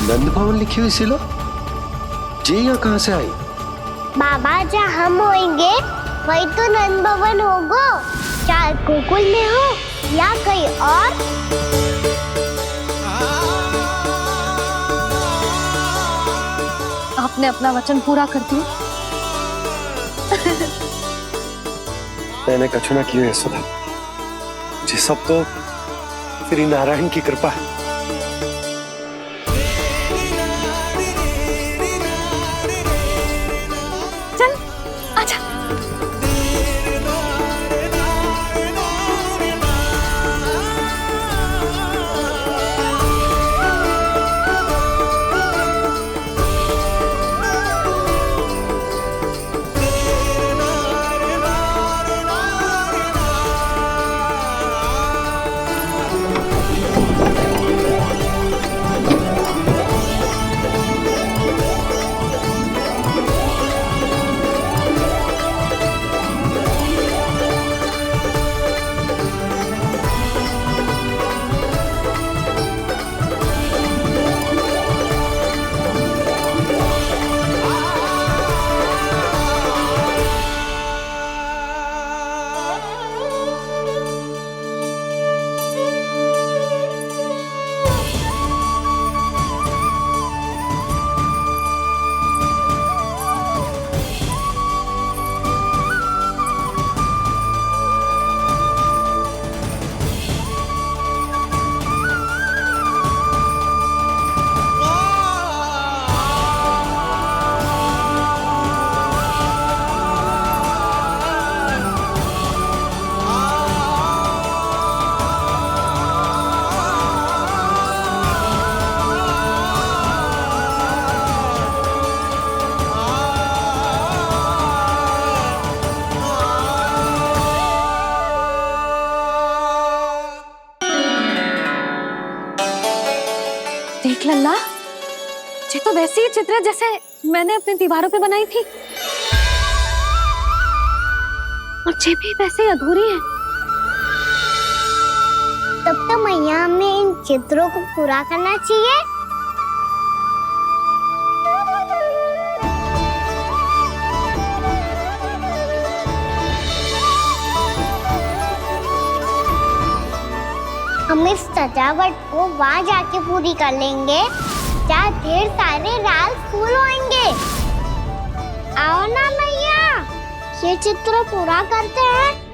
नंद भवन लिखी हुई सिलो, जी यहाँ कहाँ से आई? बाबा, जहाँ हम होंगे वही तो नंद भवन होगा। चाहे गोकुल में हो या कहीं और। आपने अपना वचन पूरा कर दिया। मैंने कछु ना किया यशोदा, ये सब तो श्री नारायण की कृपा है। चल, आजा। देख लल्ला, ये तो वैसी ही चित्र है जैसे मैंने अपनी दीवारों पे बनाई थी, और ये भी वैसे ही अधूरी है। तब तो मैया हमें इन चित्रों को पूरा करना चाहिए। हम इस सजावट को वहाँ जाके पूरी कर लेंगे जहाँ ढेर सारे लाल फूल होंगे। आओ ना मैया, ये चित्र पूरा करते हैं।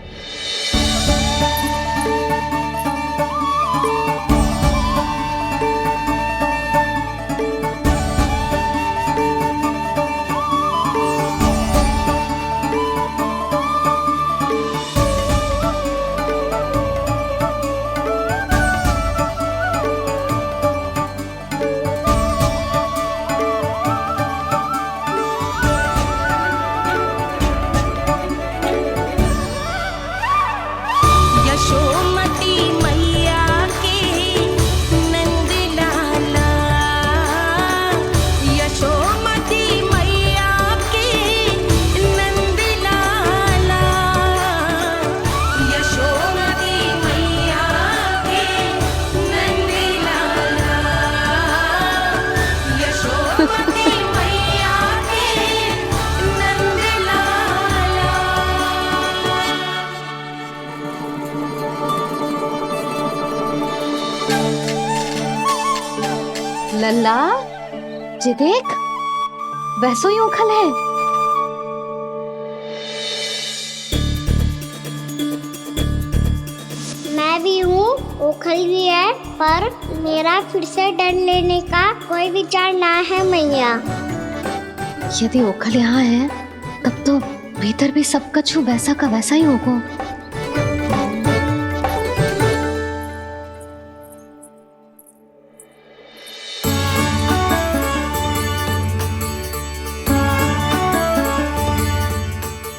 लल्ला, ये देख, वैसो ही उखल है। मैं भी हूँ, उखल भी है, पर मेरा फिर से डर लेने का कोई विचार ना है मैया। यदि ओखल यहाँ है, तब तो भीतर भी सब कछु वैसा का वैसा ही होगा।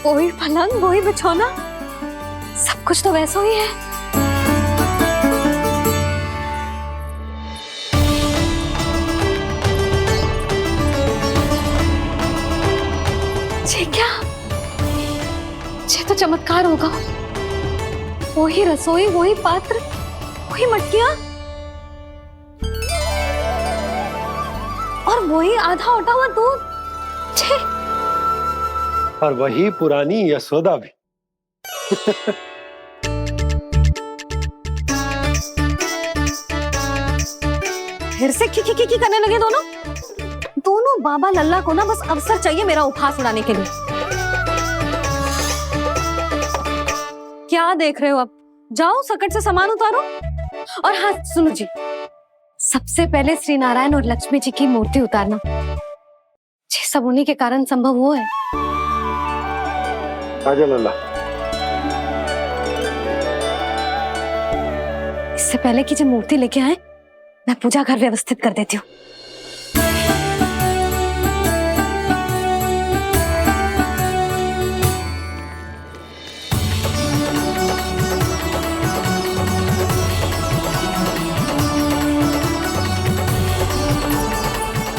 वही पलंग, वही बिछौना, सब कुछ तो वैसा ही है। ये क्या? ये तो चमत्कार होगा। वही रसोई, वही पात्र, वही मटकियां, और वही आधा उटा हुआ दूध। छे! और वही पुरानी यशोदा भी। फिर से की करने लगे दोनों बाबा लल्ला को ना बस अवसर चाहिए मेरा उपहास उड़ाने के लिए। क्या देख रहे हो? अब जाओ, सकट से सामान उतारो। और हाँ सुनो जी, सबसे पहले श्री नारायण और लक्ष्मी जी की मूर्ति उतारना। ये सब उन्हीं के कारण संभव हुआ है। आजा लल्ला। इससे पहले कि जो मूर्ति लेके आए, मैं पूजा घर व्यवस्थित कर देती हूँ।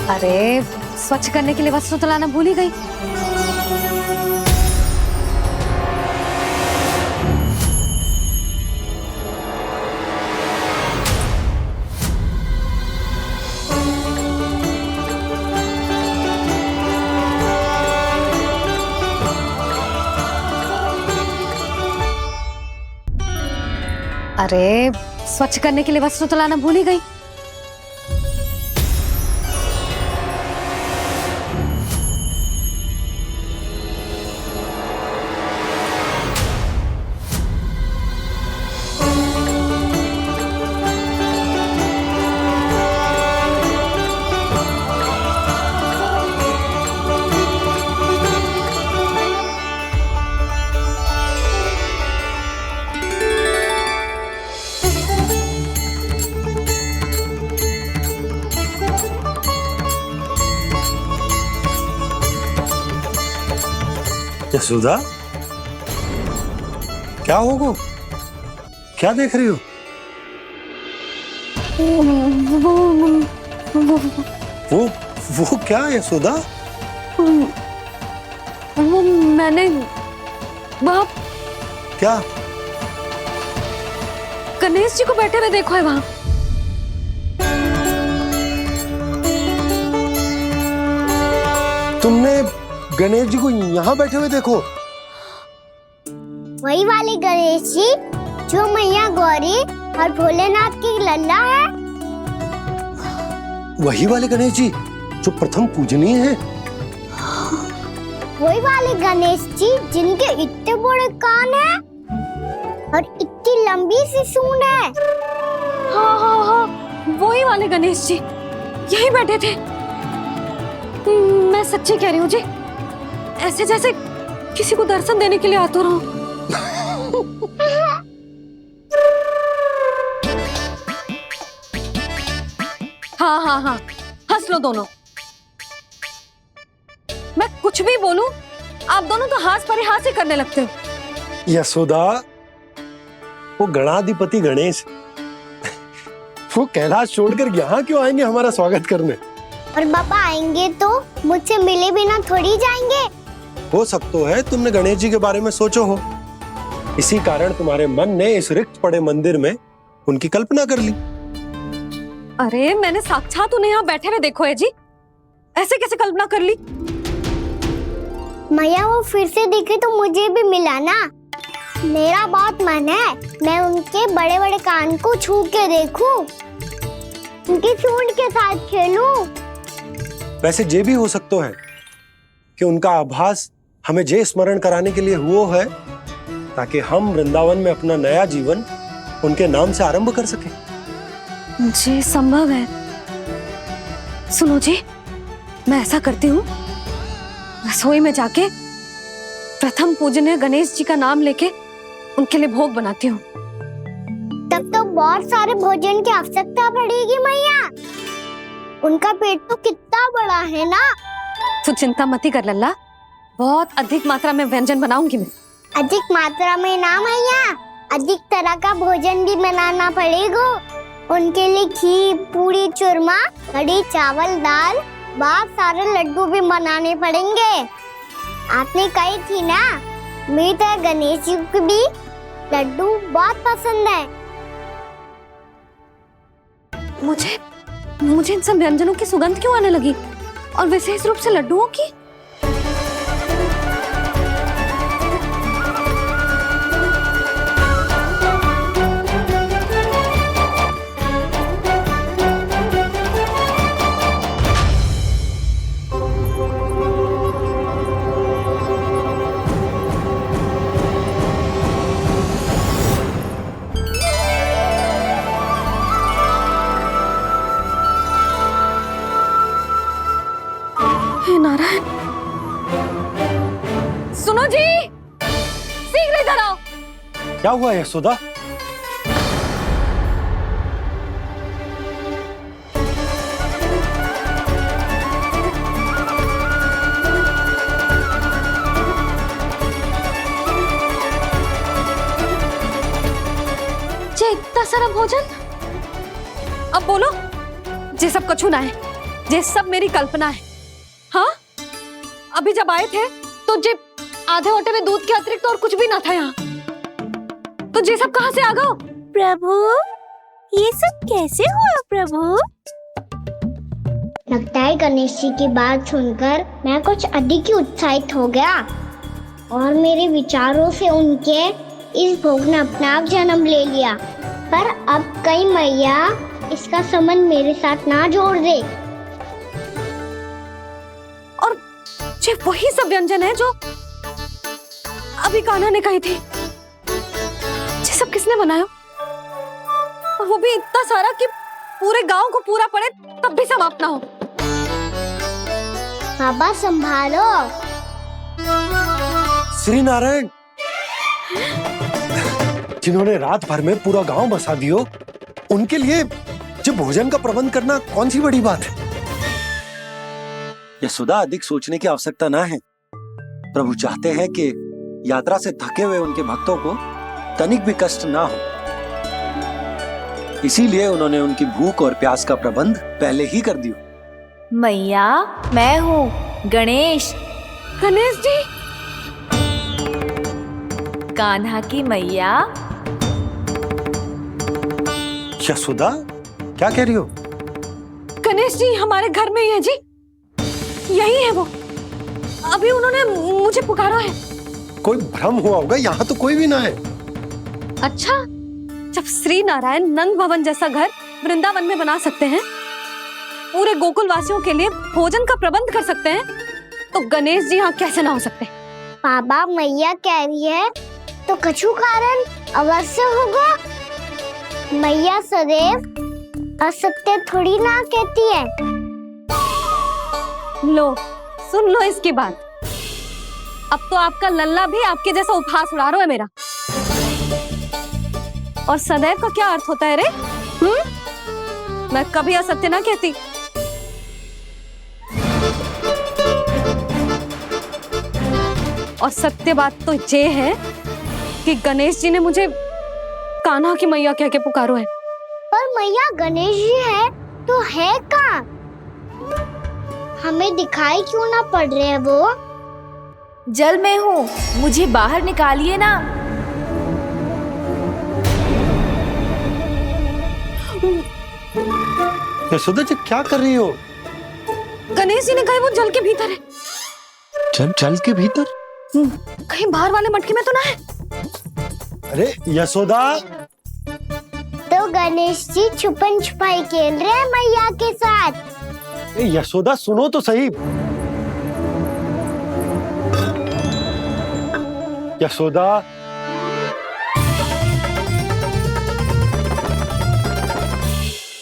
अरे, स्वच्छ करने के लिए वस्त्र तो लाना भूल ही गई। अरे, स्वच्छ करने के लिए वस्त्र तो लाना भूल ही गई। यशोदा, क्या होगा? क्या देख रही हो? वो क्या है यशोदा? वो मैंने वहाँ क्या? गणेश जी को बैठे हुए देखो है वहाँ। तुमने गणेश जी को यहाँ बैठे हुए देखो? वही वाले गणेश जी जो मैया गौरी और भोलेनाथ की लल्ला है। वही वाले गणेश जी जो प्रथम पूजनीय है? वही वाले गणेश जी जिनके इतने बड़े कान हैं और इतनी लंबी सी सूंड है। हाँ हाँ हाँ, वही वाले गणेश जी यही बैठे थे। मैं सच्ची कह रही हूँ जी, ऐसे जैसे किसी को दर्शन देने के लिए आतुर हूँ। हाँ हाँ हाँ, हंस लो दोनों। मैं कुछ भी बोलूं, आप दोनों तो हाथ परिहास ही करने लगते हो। यशोदा, वो गणाधिपति गणेश वो कैलाश छोड़कर यहाँ क्यों आएंगे हमारा स्वागत करने? और बाबा आएंगे तो मुझसे मिले बिना थोड़ी जाएंगे। हो सकता है तुमने गणेश जी के बारे में सोचो हो, इसी कारण तुम्हारे मन ने इस रिक्त पड़े मंदिर में उनकी कल्पना कर ली। अरे मैंने साक्षात उन्हें यहाँ बैठे हुए देखो है जी, ऐसे कैसे कल्पना कर ली? मैया वो फिर से दिखे तो मुझे भी मिला ना। मेरा बहुत मन है मैं उनके बड़े बड़े कान को छू के देखूं, उनकी सूंड के साथ खेलूं। वैसे ये भी हो सकता है कि उनका आभास हमें जे स्मरण कराने के लिए हुआ है ताकि हम वृंदावन में अपना नया जीवन उनके नाम से आरंभ कर सके। जी संभव है। सुनो जी, मैं ऐसा करती हूँ, रसोई में जाके प्रथम पूजनीय गणेश जी का नाम लेके उनके लिए भोग बनाती हूँ। तब तो बहुत सारे भोजन की आवश्यकता पड़ेगी मैया, उनका पेट तो कितना बड़ा है ना। तू चिंता मत कर लल्ला, बहुत अधिक मात्रा में व्यंजन बनाऊंगी मैं। अधिक मात्रा में ना मैया, अधिक तरह का भोजन भी बनाना पड़ेगा। उनके लिए खीर, पूरी, चूरमा, कढ़ी, चावल, दाल, बहुत सारे लड्डू भी बनाने पड़ेंगे। आपने कही थी ना, मेरी तरह गणेश जी को भी लड्डू बहुत पसंद है। मुझे इन सब व्यंजनों की सुगंध क्यों आने लगी, और विशेष रूप से लड्डुओं की? नारायण, सुनो जी, शीघ्र इधर आओ। क्या हुआ यशोदा? जे इतना सारा भोजन, अब बोलो, जे सब कछु ना है, जे सब मेरी कल्पना है। हाँ, अभी जब आए थे तो जे आधे ओटे में दूध के अतिरिक्त और कुछ भी ना था यहाँ, तो जे सब कहाँ से आ गए? प्रभु, ये सब कैसे हुआ प्रभु? लगता है गणेश जी की बात सुनकर मैं कुछ अधिक ही उत्साहित हो गया और मेरे विचारों से उनके इस भोग ने अपना आप जन्म ले लिया। पर अब कहीं मैया इसका संबंध मेरे साथ ना जोड़ दे। ये वही सब व्यंजन है जो अभी कान्हा ने कही थी। ये सब किसने बनाया? और वो भी इतना सारा कि पूरे गांव को पूरा पड़े तब भी समाप्त ना हो। बाबा संभालो। श्री नारायण, जिन्होंने रात भर में पूरा गांव बसा दियो, उनके लिए जो भोजन का प्रबंध करना कौन सी बड़ी बात है? यशोदा, अधिक सोचने की आवश्यकता ना है। प्रभु चाहते हैं कि यात्रा से थके हुए उनके भक्तों को तनिक भी कष्ट ना हो, इसीलिए उन्होंने उनकी भूख और प्यास का प्रबंध पहले ही कर दिया। मैया, मैं हूँ गणेश। गणेश जी, कान्हा की मैया। यशोदा, क्या कह रही हो? गणेश जी हमारे घर में ही है जी, यही है वो। अभी उन्होंने मुझे पुकारा है। कोई भ्रम हुआ होगा, यहाँ तो कोई भी ना है। अच्छा, जब श्री नारायण नंद भवन जैसा घर वृंदावन में बना सकते हैं, पूरे गोकुल वासियों के लिए भोजन का प्रबंध कर सकते हैं, तो गणेश जी यहाँ कैसे ना हो सकते? बाबा, मैया कह रही है तो कछु कारण अवश्य होगा। मैया सदैव असत्य थोड़ी ना कहती है। लो, सुन लो इसकी बात। अब तो आपका लल्ला भी आपके जैसा उपहास उड़ा रहा है मेरा। और सदैव का क्या अर्थ होता है रे? मैं कभी असत्य ना कहती। और सत्य बात तो ये है कि गणेश जी ने मुझे कान्हा की मैया कह के पुकारो है। पर मैया गणेश जी है तो है कहाँ? हमें दिखाई क्यों ना पड़ रहे हैं वो? जल में हूँ, मुझे बाहर निकालिए ना। यशोदा जी, क्या कर रही हो? गणेश जी ने कहा वो जल के भीतर है। जल के भीतर? कहीं बाहर वाले मटके में तो ना है? अरे यशोदा! तो गणेश जी छुपन छुपाई खेल रहे हैं मैया के साथ। यशोदा, सुनो तो सही। यशोदा,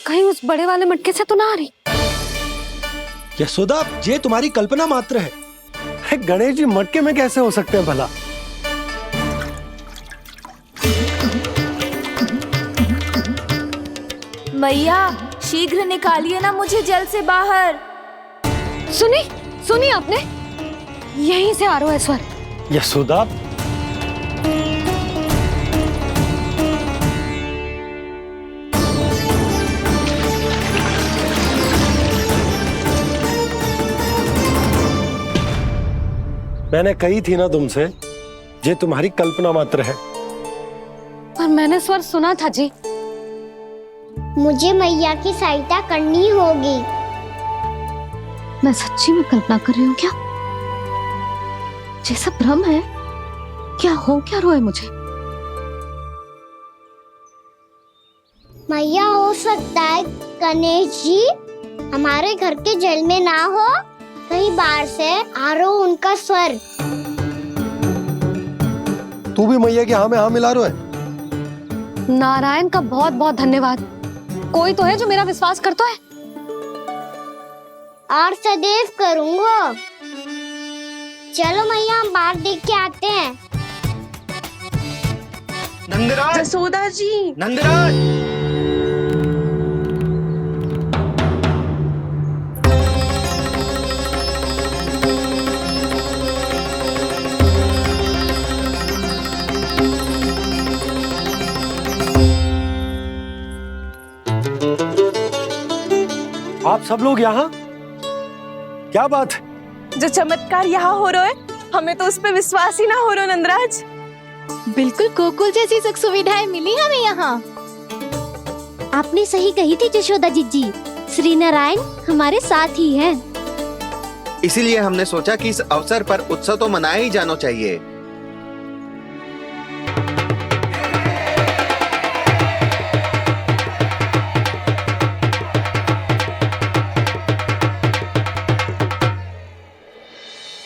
कहीं उस बड़े वाले मटके से तो ना आ रही? यशोदा, ये तुम्हारी कल्पना मात्र है। गणेश जी मटके में कैसे हो सकते हैं भला? मैया, शीघ्र निकालिए ना मुझे जल से बाहर। सुनी आपने? यहीं से आ रहा है स्वर। यशोदा, मैंने कही थी ना तुमसे, ये तुम्हारी कल्पना मात्र है। पर मैंने स्वर सुना था जी। मुझे मैया की सहायता करनी होगी। मैं सच्ची में कल्पना कर रही हूँ क्या? जैसा भ्रम है क्या? हो क्या रहा है मुझे? मैया, हो सकता है गणेश जी हमारे घर के जल में ना हो, कहीं बाहर से आ रहा हो उनका स्वर। तू भी मैया के हाँ में हाँ मिला रहा है। नारायण का बहुत बहुत धन्यवाद। कोई तो है जो मेरा विश्वास करता है। और सदैव करूंगा। चलो मैया, हम बाहर देख के आते हैं। नंदराज, जसोदा जी, नंदराज। आप सब लोग यहाँ? क्या बात है? जो चमत्कार यहाँ हो रहा है, हमें तो उस पे विश्वास ही ना हो रहा नंदराज। बिल्कुल गोकुल जैसी सुख सुविधाएं मिली हमें यहाँ। आपने सही कही थी यशोदा जीजी, श्री नारायण हमारे साथ ही हैं। इसीलिए हमने सोचा कि इस अवसर पर उत्सव तो मनाया ही जाना चाहिए।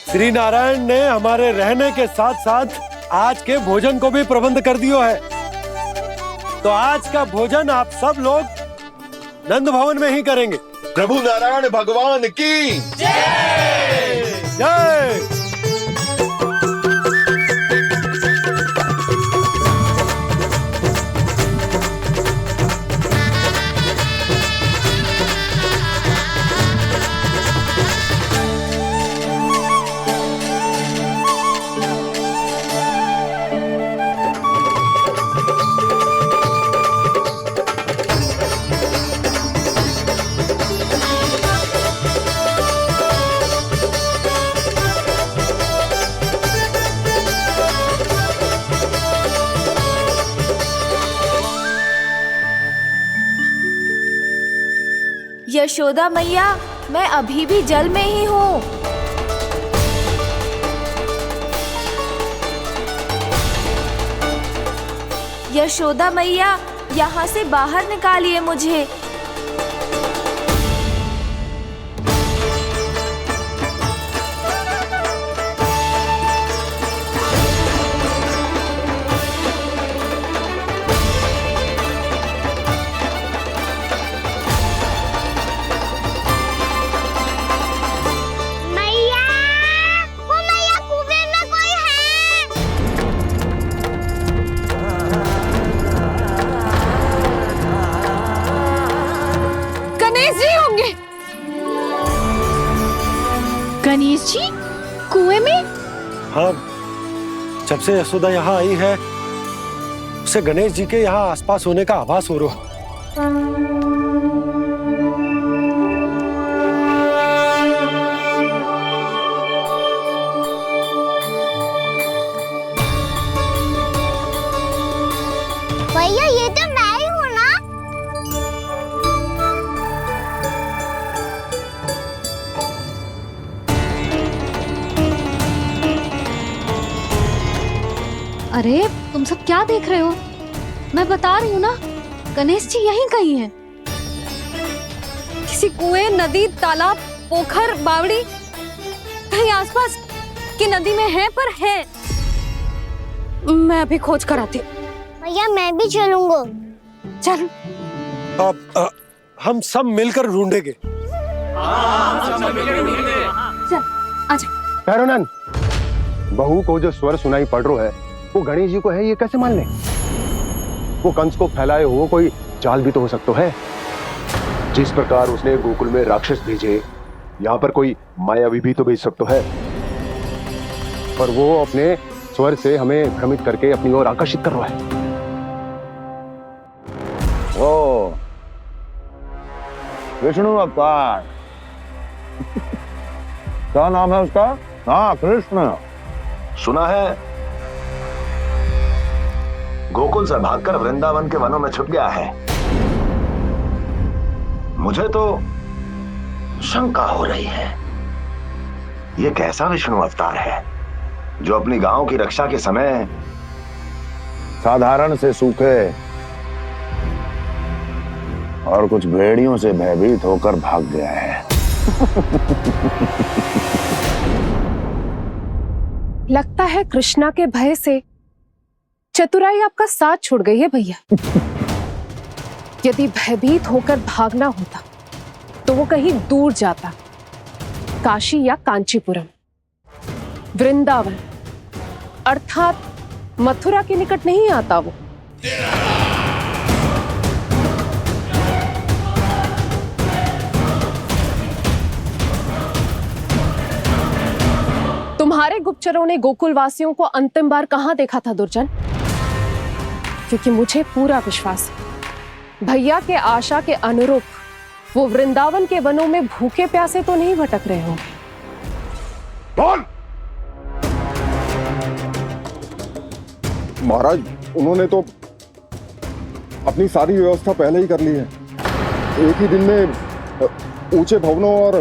श्री नारायण ने हमारे रहने के साथ साथ आज के भोजन को भी प्रबंध कर दिया है। तो आज का भोजन आप सब लोग नंद भवन में ही करेंगे। प्रभु नारायण भगवान की जय जय। यशोदा मैया, मैं अभी भी जल में ही हूँ। यशोदा मैया, यहाँ से बाहर निकालिए मुझे। गणेश जी कुएं में? हाँ, जब से यशोदा यहाँ आई है उसे गणेश जी के यहाँ आसपास होने का आभास हो रहा। भैया ये तो मैं ही हूँ ना। अरे तुम सब क्या देख रहे हो? मैं बता रही हूँ ना, गणेश जी यहीं कहीं हैं। किसी कुएं, नदी, तालाब, पोखर, बावड़ी कहीं आसपास की नदी में है, पर है। मैं अभी खोज कर आती हूँ। भैया मैं भी चलूंगा। चल। अब हम सब मिलकर ढूंढेंगे। चल आजा। भैरवनाथ, बहू को जो स्वर सुनाई पड़ रहा है वो गणेश जी को है, ये कैसे मान ले? वो कंस को फैलाए हुए कोई चाल भी तो हो सकता है। जिस प्रकार उसने गोकुल में राक्षस भेजे, यहाँ पर कोई मायावी भी तो भेज सकता है। पर वो अपने स्वर से हमें भ्रमित करके अपनी ओर आकर्षित कर रहा है। ओ विष्णु अवतार। क्या नाम है उसका? हाँ, कृष्ण। सुना है गोकुल से भागकर वृंदावन के वनों में छुप गया है। मुझे तो शंका हो रही है, ये कैसा विष्णु अवतार है जो अपनी गांव की रक्षा के समय साधारण से सूखे और कुछ भेड़ियों से भयभीत होकर भाग गया है। लगता है कृष्णा के भय से चतुराई आपका साथ छोड़ गई है भैया। यदि भयभीत होकर भागना होता तो वो कहीं दूर जाता, काशी या कांचीपुरम, वृंदावन अर्थात मथुरा के निकट नहीं आता वो। तुम्हारे गुप्तचरों ने गोकुल वासियों को अंतिम बार कहां देखा था दुर्जन? क्योंकि मुझे पूरा विश्वास है भैया के आशा के अनुरूप वो वृंदावन के वनों में भूखे प्यासे तो नहीं भटक रहे होंगे। बोल! महाराज, उन्होंने तो अपनी सारी व्यवस्था पहले ही कर ली है। एक ही दिन में ऊंचे भवनों और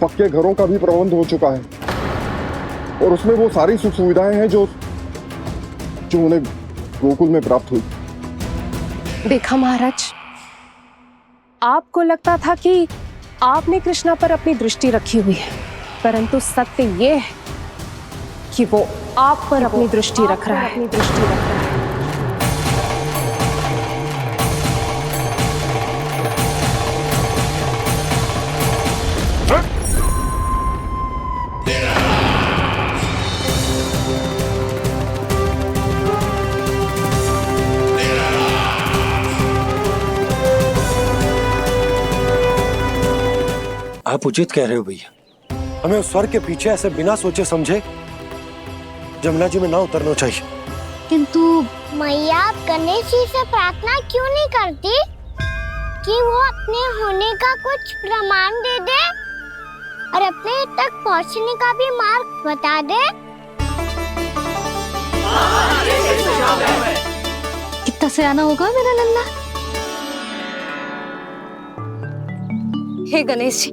पक्के घरों का भी प्रबंध हो चुका है, और उसमें वो सारी सुख सुविधाएं हैं जो उन्हें गोकुल में प्राप्त हुई। देखा महाराज, आपको लगता था कि आपने कृष्णा पर अपनी दृष्टि रखी हुई है, परंतु सत्य ये है कि वो आप पर अपनी दृष्टि रख रहा है। आप उचित कह रहे हो भैया, हमें उस स्वर के पीछे ऐसे बिना सोचे समझे जमुना जी में ना उतरना चाहिए। किंतु मैया, आप गणेश जी से प्रार्थना क्यों नहीं करती कि वो अपने होने का कुछ प्रमाण दे दे और अपने तक पहुंचने का भी मार्ग बता दे? कितना सयाना होगा मेरा लल्ला। हे गणेश जी,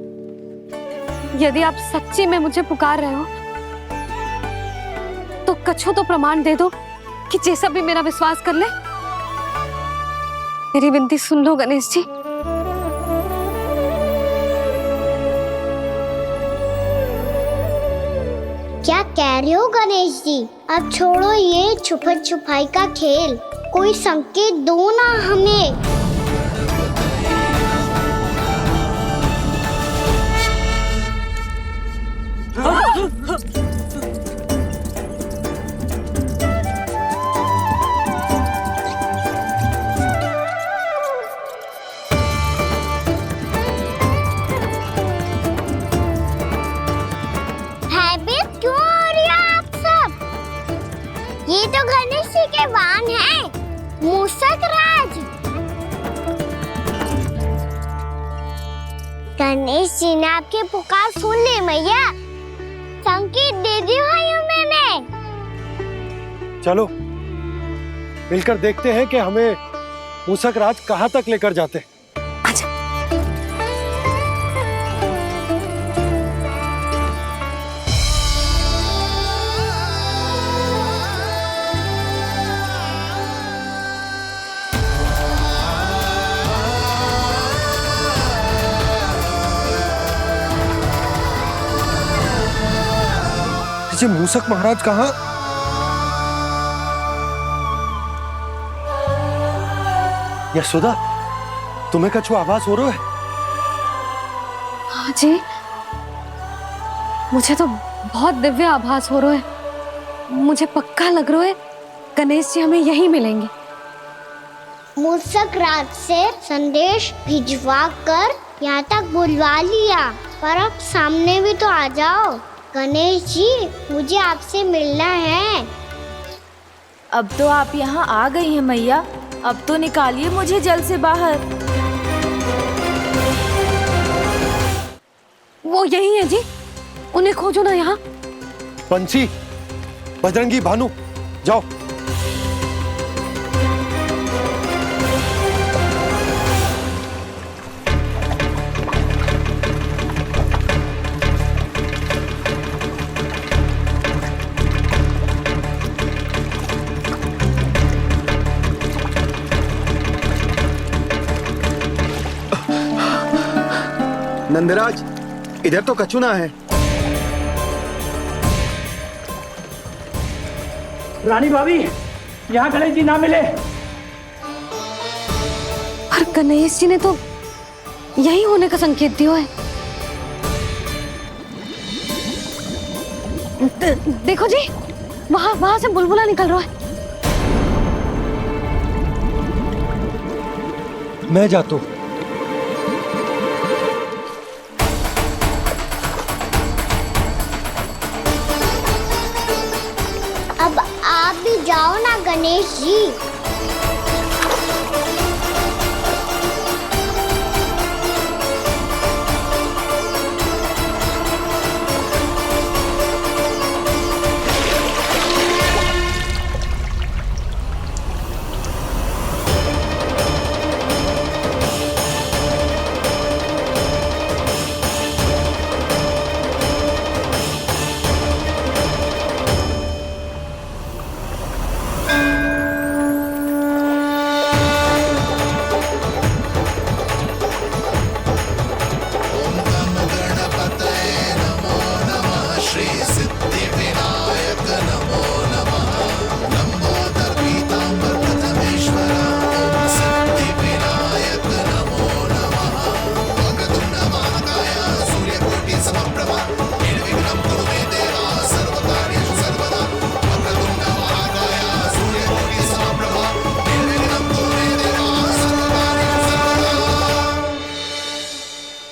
यदि आप सच्ची में मुझे पुकार रहे हो तो कछु तो प्रमाण दे दो कि जैसा भी मेरा विश्वास कर ले। मेरी विनती सुन लो गणेश जी। क्या कह रहे हो गणेश जी? अब छोड़ो ये छुपन छुपाई का खेल, कोई संकेत दो ना हमें। भयभीत क्यों हो रही हो आप सब? ये तो गणेश जी के वाहन हैं, मूषक राज। गणेश जी ने आपकी पुकार सुन ली मैया, संकेत दे दी भाइयों मैंने। चलो मिलकर देखते हैं कि हमें मूषक राज कहाँ तक लेकर जाते हैं। ये मूषक महाराज कहाँ? यशोदा, तुम्हें कछु आभास हो रहा है? हाँ जी, मुझे तो बहुत दिव्य आभास हो रहा है। मुझे पक्का लग रहा है गणेश जी हमें यहीं मिलेंगे। मूषक राज से संदेश भिजवा कर यहाँ तक बुलवा लिया, पर अब सामने भी तो आ जाओ। गणेश जी, मुझे आपसे मिलना है। अब तो आप यहाँ आ गई हैं मैया, अब तो निकालिए मुझे जल से बाहर। वो यही है जी, उन्हें खोजो ना यहाँ। पंछी, बजरंगी, भानु, जाओ। नंदराज, इधर तो कछुना है। रानी भाभी, यहाँ गणेश जी ना मिले। पर गणेश जी ने तो यही होने का संकेत दिया है। देखो जी, वहां से बुलबुला निकल रहा है। मैं जाता हूँ। अब आप भी जाओ ना गणेश जी।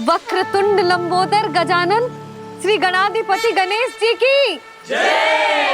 वक्रतुंड लंबोदर गजानन श्री गणाधिपति गणेश जी की जय।